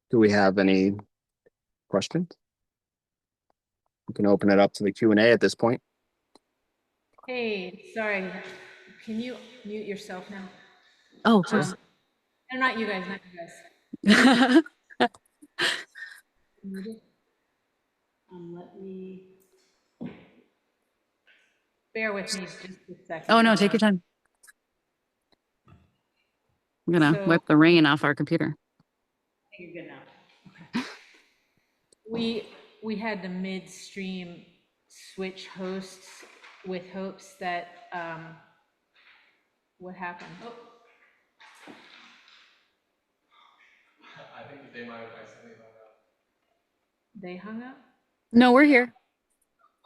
Do we have any questions? We can open it up to the Q&A at this point. Hey, sorry. Can you mute yourself now? Oh, please. No, not you guys, not you guys. Muted. Let me. Bear with me just a second. Oh, no, take your time. I'm gonna wipe the rain off our computer. You're good now. Okay. We had to midstream switch hosts with hopes that what happened? Oh. I think they might have accidentally hung up. They hung up? No, we're here.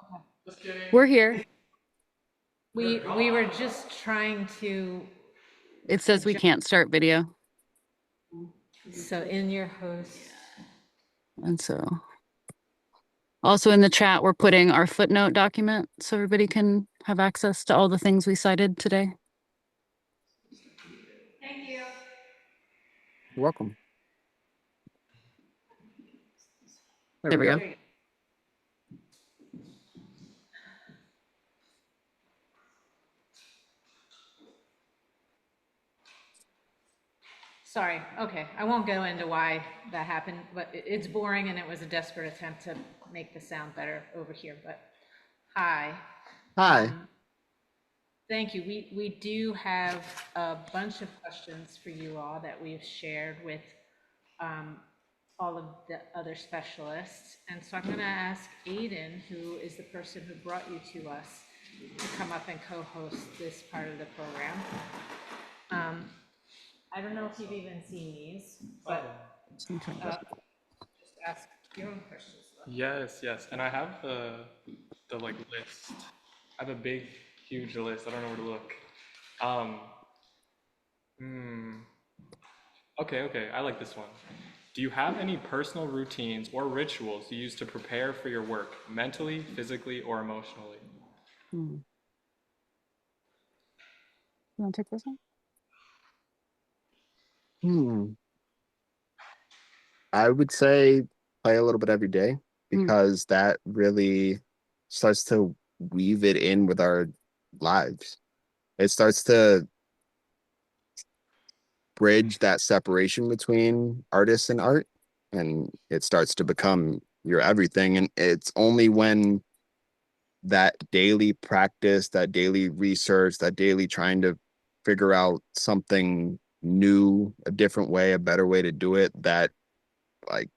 Okay. Just kidding. We're here. We were just trying to. It says we can't start video. So in your host. And so also in the chat, we're putting our footnote document so everybody can have access to all the things we cited today. Thank you. You're welcome. There we go. Sorry, Okay, I won't go into why that happened, but it's boring and it was a desperate attempt to make the sound better over here, but hi. Hi. Thank you. We do have a bunch of questions for you all that we've shared with all of the other specialists. And so I'm going to ask Aiden, who is the person who brought you to us, to come up and co-host this part of the program. I don't know if you've even seen these, but just ask your own questions. Yes, yes. And I have the like list. I have a big, huge list. I don't know where to look. Um, okay, okay. I like this one. Do you have any personal routines or rituals you use to prepare for your work, mentally, physically, or emotionally? You want to take this one? I would say play a little bit every day because that really starts to weave it in with our lives. It starts to bridge that separation between artists and art, and it starts to become your everything. And it's only when that daily practice, that daily research, that daily trying to figure out something new, a different way, a better way to do it, that like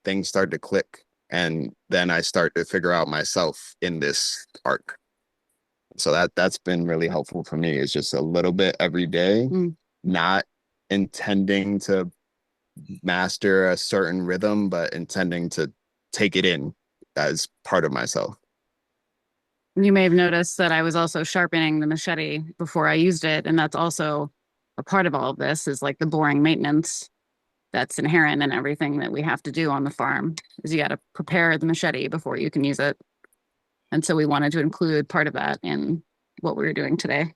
things start to click. And then I start to figure out myself in this arc. So that's been really helpful for me. Is just a little bit every day, not intending to master a certain rhythm, but intending to take it in as part of myself. You may have noticed that I was also sharpening the machete before I used it, and that's also a part of all of this, is like the boring maintenance that's inherent in everything that we have to do on the farm, is you got to prepare the machete before you can use it. And so we wanted to include part of that in what we were doing today.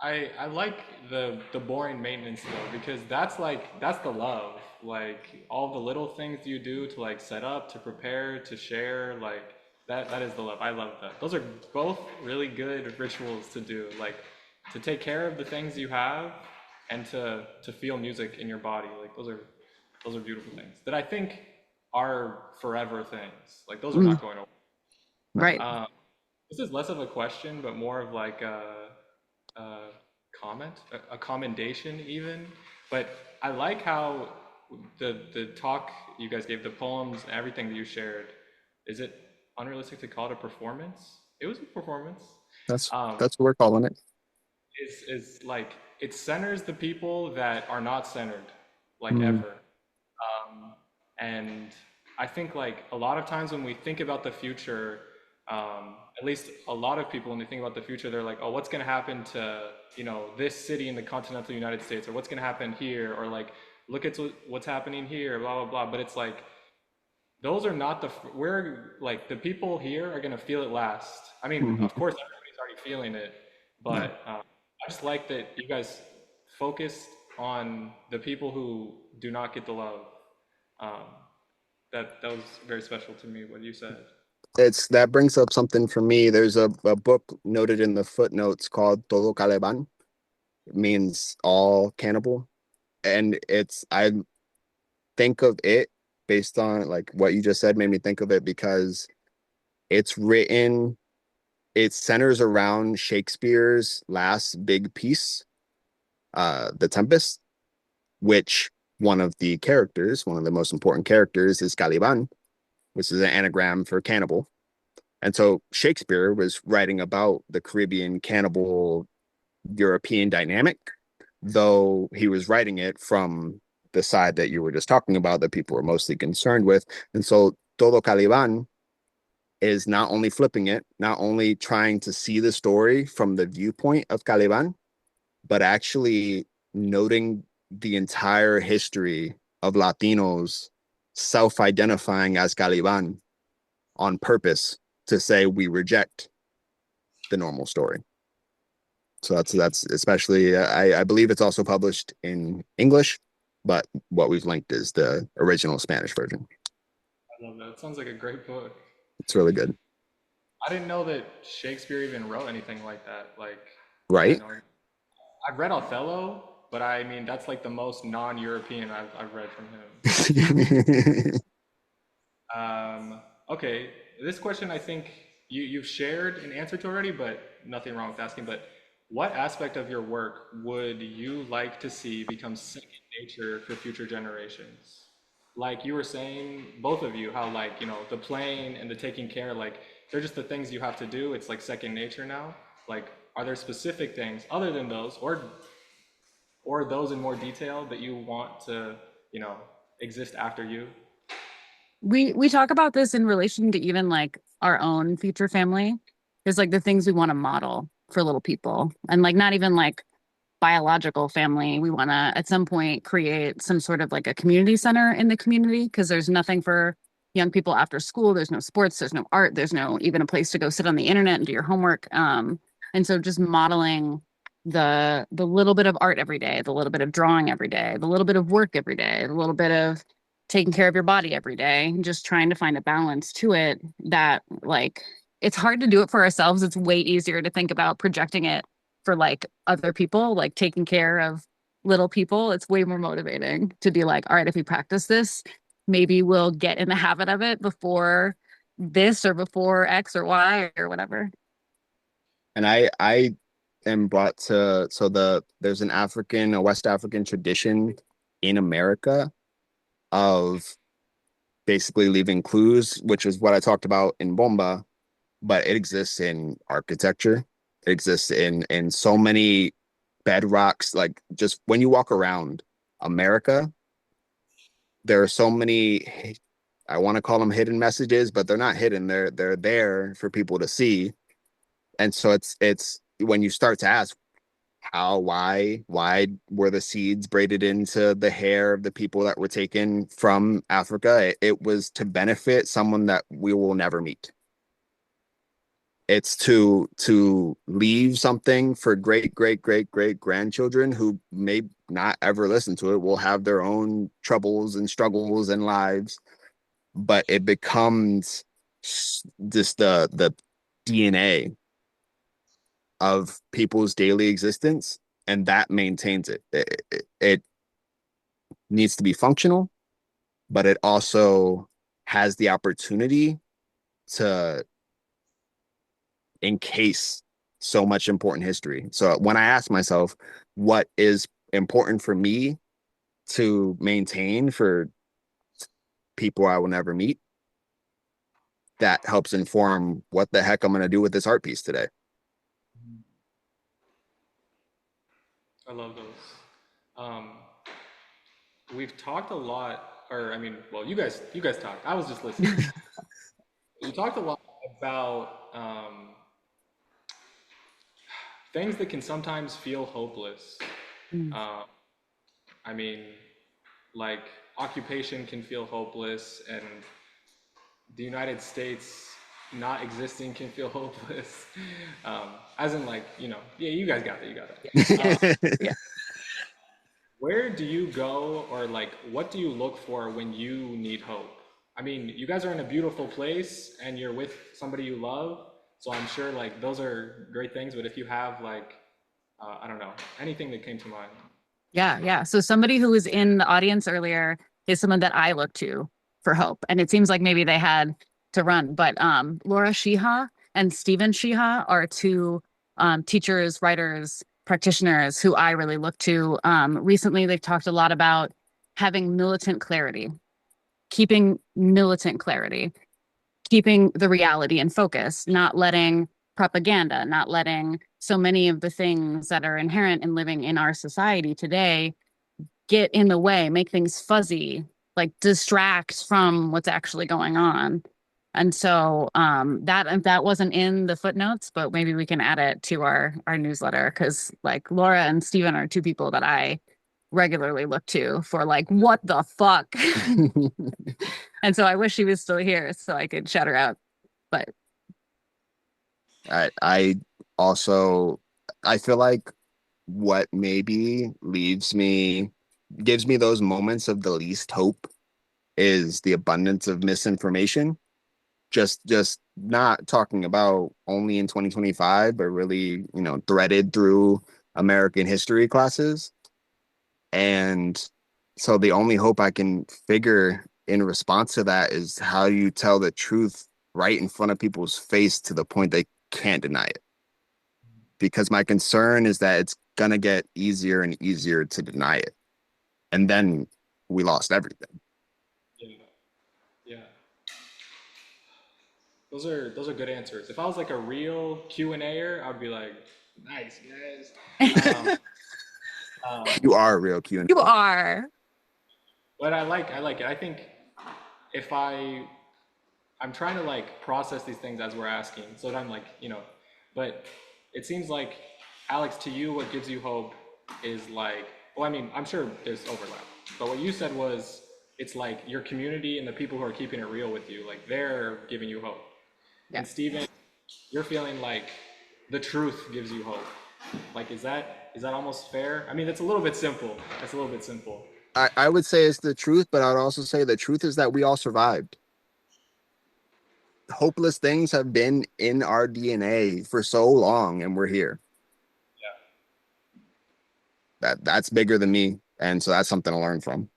I like the boring maintenance though, because that's the love. Like all the little things you do to like set up, to prepare, to share, like that is the love. I love that. Those are both really good rituals to do. Like to take care of the things you have and to feel music in your body. Like those are beautiful things that I think are forever things. Like those are not going away. Right. This is less of a question, but more of like a comment, a commendation even. But I like how the talk you guys gave, the poems, everything that you shared. Is it unrealistic to call it a performance? It was a performance. That's what we're calling it. Is like it centers the people that are not centered, like ever. And I think like a lot of times when we think about the future, at least a lot of people when they think about the future, they're like, oh, what's going to happen to, this city in the continental United States, or what's going to happen here, or like, look at what's happening here, blah, blah, blah. But it's like, those are not we're like, the people here are going to feel it last. I mean, of course, everybody's already feeling it, but I just like that you guys focused on the people who do not get the love. That was very special to me, what you said. That brings up something for me. There's a book noted in the footnotes called Todo Caliban. It means all cannibal. And I think of it based on like what you just said, made me think of it because it's written, it centers around Shakespeare's last big piece, The Tempest, which one of the most important characters is Caliban, which is an anagram for cannibal. And so Shakespeare was writing about the Caribbean cannibal European dynamic, though he was writing it from the side that you were just talking about that people were mostly concerned with. And so Todo Caliban is not only flipping it, not only trying to see the story from the viewpoint of Caliban, but actually noting the entire history of Latinos self-identifying as Caliban on purpose to say we reject the normal story. So that's especially I believe it's also published in English, but what we've linked is the original Spanish version. I love that. It sounds like a great book. It's really good. I didn't know that Shakespeare even wrote anything like that. Like, Right? I've read Othello, but I mean, that's like the most non-European I've read from him. Okay, this question I think you've shared an answer to already, but nothing wrong with asking. But what aspect of your work would you like to see become second nature for future generations? Like you were saying, both of you, how like, you know, the playing and the taking care, like they're just the things you have to do. It's like second nature now. Like, are there specific things other than those, or those in more detail that you want to, you know, exist after you? We talk about this in relation to even like our own future family. There's like the things we want to model for little people, and like not even like biological family. We want to at some point create some sort of like a community center in the community, because there's nothing for young people after school. There's no sports, there's no art, there's no even a place to go sit on the internet and do your homework. And so just modeling the little bit of art every day, the little bit of drawing every day, the little bit of work every day, the little bit of taking care of your body every day, and just trying to find a balance to it that like it's hard to do it for ourselves. It's way easier to think about projecting it for like other people, like taking care of little people. It's way more motivating to be like, all right, if we practice this, maybe we'll get in the habit of it before this or before X or Y or whatever. And I am brought to, so there's a West African tradition in America of basically leaving clues, which is what I talked about in Bomba, but it exists in architecture. It exists in so many bedrocks. Like just when you walk around America, there are so many, I want to call them hidden messages, but they're not hidden. They're there for people to see. And so it's when you start to ask how, why were the seeds braided into the hair of the people that were taken from Africa? It was to benefit someone that we will never meet. It's to leave something for great grandchildren who may not ever listen to it, will have their own troubles and struggles and lives, but it becomes just the DNA of people's daily existence, and that maintains it. It needs to be functional, but it also has the opportunity to encase so much important history. So when I ask myself what is important for me to maintain for people I will never meet, that helps inform what the heck I'm going to do with this art piece today. I love those. We've talked a lot, or I mean, well, you guys talked. I was just listening. We talked a lot about things that can sometimes feel hopeless. I mean, like occupation can feel hopeless, and the United States not existing can feel hopeless. As in, like, you know, yeah, you guys got that. You got that. Yeah. Where do you go, or like, what do you look for when you need hope? I mean, you guys are in a beautiful place and you're with somebody you love. So I'm sure like those are great things. But if you have like, I don't know, anything that came to mind. Yeah. So somebody who was in the audience earlier is someone that I look to for hope. And it seems like maybe they had to run, but Laura Shiha and Stephen Shiha are two teachers, writers, practitioners who I really look to. Recently, they've talked a lot about having militant clarity, keeping militant clarity, keeping the reality in focus, not letting propaganda, not letting so many of the things that are inherent in living in our society today get in the way, make things fuzzy, like distract from what's actually going on. And so that wasn't in the footnotes, but maybe we can add it to our newsletter, because like Laura and Stephen are two people that I regularly look to for like, what the fuck? And so I wish she was still here so I could shout her out. But I also, I feel like what maybe gives me those moments of the least hope is the abundance of misinformation. Just not talking about only in 2025, but really, you know, threaded through American history classes. And so the only hope I can figure in response to that is how you tell the truth right in front of people's face to the point they can't deny it. Because my concern is that it's gonna get easier and easier to deny it. And then we lost everything. Yeah. Yeah. Those are good answers. If I was like a real Q&A-er, I'd be like, nice, guys. You are a real Q&A. You are. But I like it. I think if I'm trying to like process these things as we're asking, so that I'm like, but it seems like, Alex, to you, what gives you hope is like, well, I mean, I'm sure there's overlap, but what you said was, it's like your community and the people who are keeping it real with you, like they're giving you hope. Yeah. And Steven, you're feeling like the truth gives you hope. Like, is that almost fair? I mean, that's a little bit simple. That's a little bit simple. I would say it's the truth, but I'd also say the truth is that we all survived. Hopeless things have been in our DNA for so long, and we're here. That's bigger than me, and so that's something to learn from.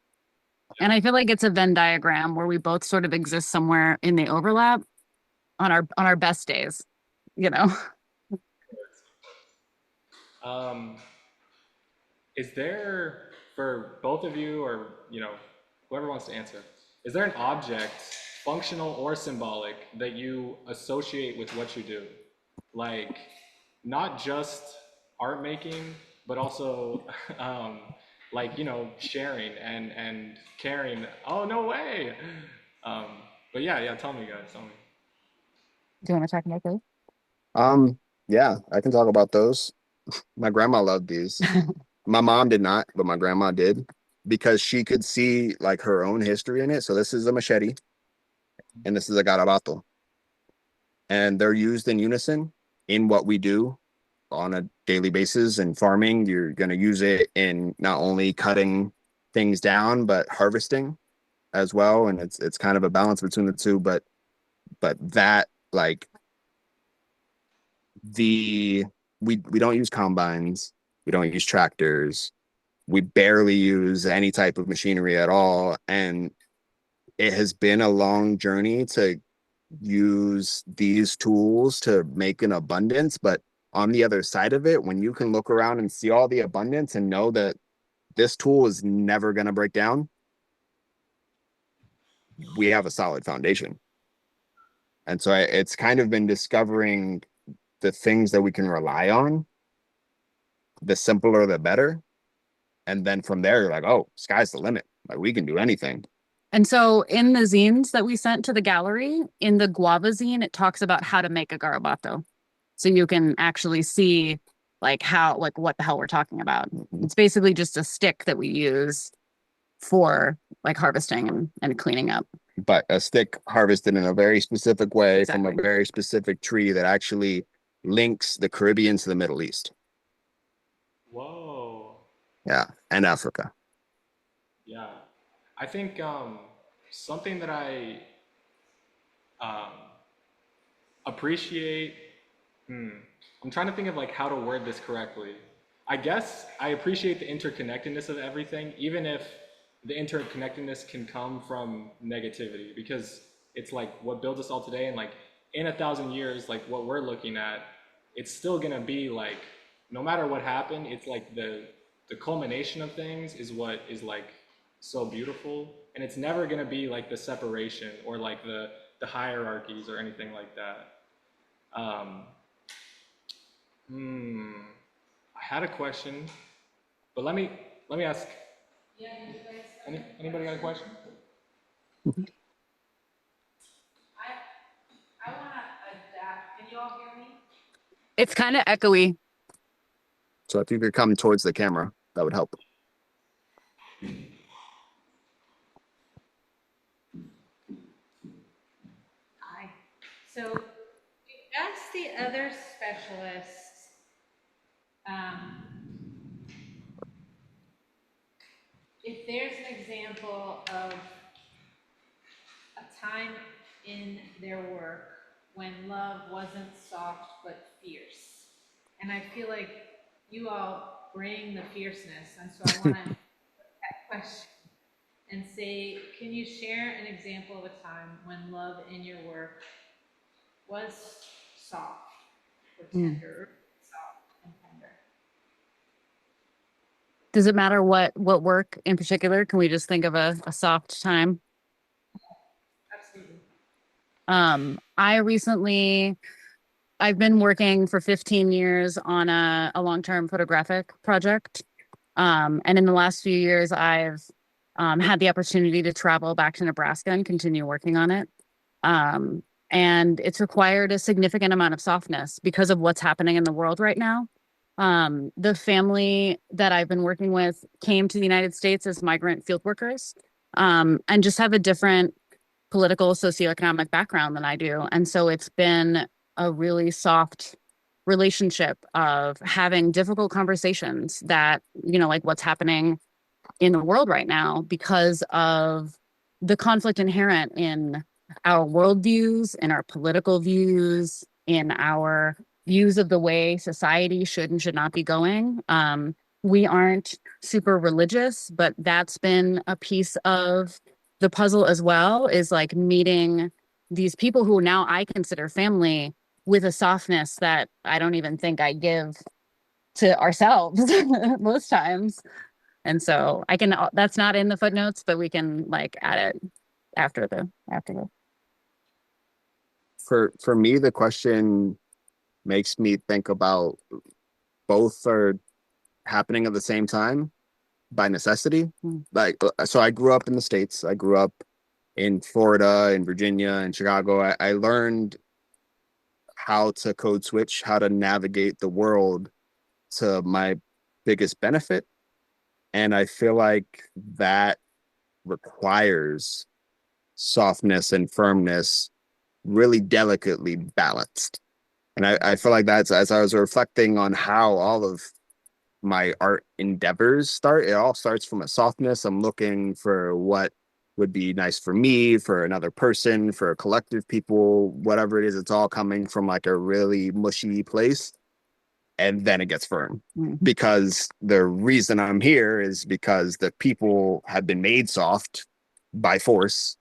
And I feel like it's a Venn diagram where we both sort of exist somewhere in the overlap on our best days, you know. Is there, for both of you, or whoever wants to answer, is there an object, functional or symbolic, that you associate with what you do? Like, not just art making, but also like, sharing and caring. Oh, no way. But yeah, tell me, guys, tell me. Do you want to talk about those? Yeah, I can talk about those. My grandma loved these. My mom did not, but my grandma did because she could see like her own history in it. So this is a machete and this is a garabato. And they're used in unison in what we do on a daily basis. In farming, you're going to use it in not only cutting things down, but harvesting as well. And it's kind of a balance between the two. But that like we don't use combines, we don't use tractors, we barely use any type of machinery at all. And it has been a long journey to use these tools to make an abundance. But on the other side of it, when you can look around and see all the abundance and know that this tool is never going to break down, we have a solid foundation. And so it's kind of been discovering the things that we can rely on, the simpler, the better. And then from there, you're like, oh, sky's the limit. Like we can do anything. And so in the zines that we sent to the gallery, in the guava zine, it talks about how to make a garabato. So you can actually see like what the hell we're talking about. It's basically just a stick that we use for like harvesting and cleaning up. But a stick harvested in a very specific way from a Exactly. very specific tree that actually links the Caribbean to the Middle East. Whoa. Yeah, and Africa. Yeah. I think something that I um, appreciate, I'm trying to think of like how to word this correctly. I guess I appreciate the interconnectedness of everything, even if the interconnectedness can come from negativity, because it's like what builds us all today, and like in 1,000 years, like what we're looking at, it's still gonna be like, no matter what happened, it's like the culmination of things is what is like so beautiful, and it's never gonna be like the separation or like the hierarchies or anything like that. I had a question, but let me ask. Yeah, anybody got a question? I want to adapt. Can you all hear me? It's kind of echoey. So if you could come towards the camera, that would help. Hi. So we asked the other specialists if there's an example of a time in their work when love wasn't soft but fierce. And I feel like you all bring the fierceness, and so I want to question and say, can you share an example of a time when love in your work was soft or tender, soft and tender? Does it matter what work in particular? Can we just think of a soft time? Absolutely. I've been working for 15 years on a long-term photographic project. And in the last few years, I've had the opportunity to travel back to Nebraska and continue working on it. And it's required a significant amount of softness because of what's happening in the world right now. The family that I've been working with came to the United States as migrant field workers, and just have a different political socioeconomic background than I do. And so it's been a really soft relationship of having difficult conversations that, like what's happening in the world right now because of the conflict inherent in our worldviews, in our political views, in our views of the way society should and should not be going. We aren't super religious, but that's been a piece of the puzzle as well, is like meeting these people who now I consider family with a softness that I don't even think I give to ourselves most times. And so that's not in the footnotes, but we can like add it after the. For me, the question makes me think about both are happening at the same time by necessity. Like, so I grew up in the States. I grew up in Florida, in Virginia, in Chicago. I learned how to code switch, how to navigate the world to my biggest benefit. And I feel like that requires softness and firmness, really delicately balanced. And I feel like that's, as I was reflecting on how all of my art endeavors start, it all starts from a softness. I'm looking for what would be nice for me, for another person, for a collective people, whatever it is, it's all coming from like a really mushy place. And then it gets firm because the reason I'm here is because the people have been made soft by force.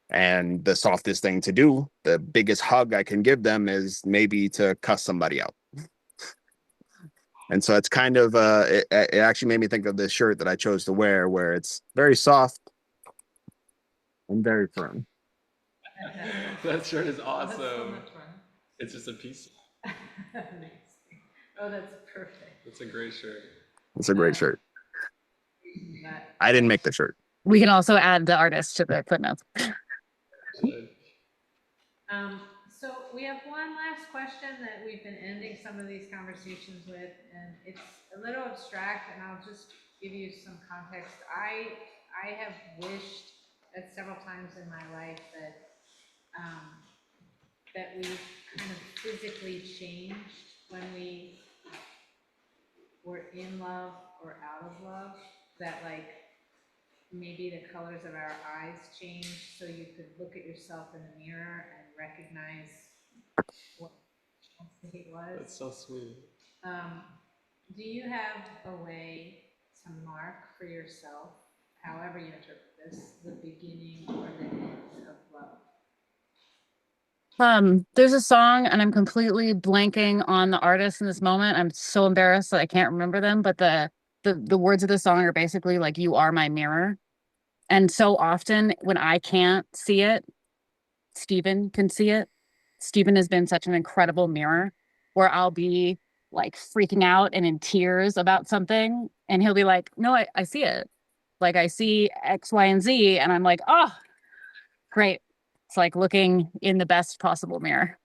And the softest thing to do, the biggest hug I can give them is maybe to cuss somebody out. And so it's kind of, it actually made me think of this shirt that I chose to wear where it's very soft and very firm. That shirt is That's so awesome. much fun. It's just a piece. Amazing. Oh, that's perfect. It's a great shirt. It's a great shirt. That- I didn't make the shirt. We can also add the artist to the footnotes. So we have one last question that we've been ending some of these conversations with, and it's a little abstract, and I'll just give you some context. I have wished at several times in my life that we've kind of physically changed when we were in love or out of love, that like maybe the colors of our eyes changed so you could look at yourself in the mirror and recognize what the state was. That's so sweet. Do you have a way to mark for yourself, however you interpret this, the beginning or the end of love? There's a song, and I'm completely blanking on the artist in this moment. I'm so embarrassed that I can't remember them, but the words of the song are basically like, "You are my mirror." And so often when I can't see it, Stephen can see it. Stephen has been such an incredible mirror where I'll be like freaking out and in tears about something, and he'll be like, "No, I see it. Like I see X, Y, and Z." And I'm like, "Oh, great." It's like looking in the best possible mirror.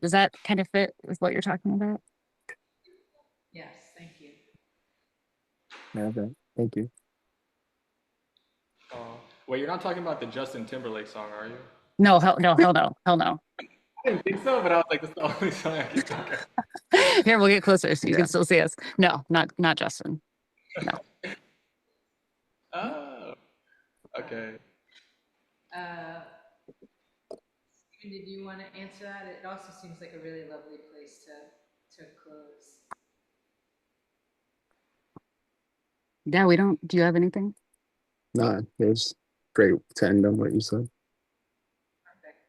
Does that kind of fit with what you're talking about? Yes, thank you. Okay, thank you. Wait, you're not talking about the Justin Timberlake song, are you? No, hell no. I didn't think so, but I was like, that's the only song I can think of. Here, we'll get closer so you can still see us. No, not Justin. No. Oh, okay. Stephen, did you want to answer that? It also seems like a really lovely place to close. Yeah, we don't. Do you have anything? Nah, it was great to end on what you said. Perfect.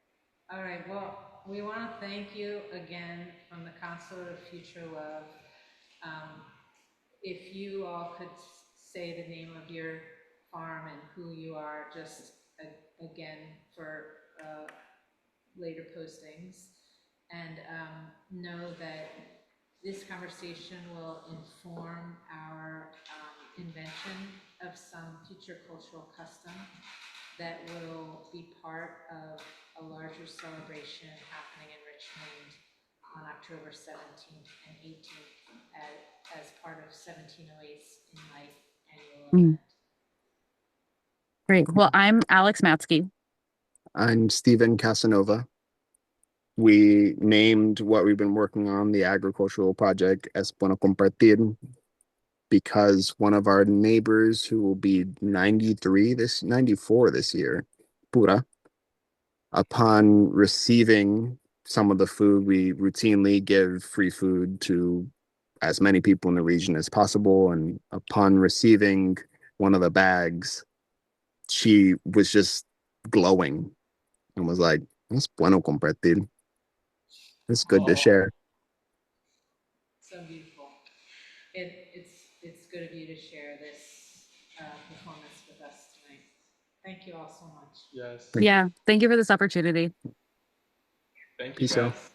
All right, well, we want to thank you again from the Consulate of Future Love. If you all could say the name of your farm and who you are, just again for later postings. And know that this conversation will inform our invention of some future cultural custom that will be part of a larger celebration happening in Richmond on October 17th and 18th as part of 1708's Inlight annual event. Great. Well, I'm Alex Matsky. I'm Stephen Casanova. We named what we've been working on the agricultural project as Bueno Compartir because one of our neighbors who will be 94 this year, Pura, upon receiving some of the food, we routinely give free food to as many people in the region as possible. And upon receiving one of the bags, she was just glowing and was like, "Es bueno compartir. It's good to Oh, share." So beautiful. It's good of you to share this performance with us tonight. Thank you all so much. yes. Yeah. Thank you for this opportunity. Thank you Peace out. guys.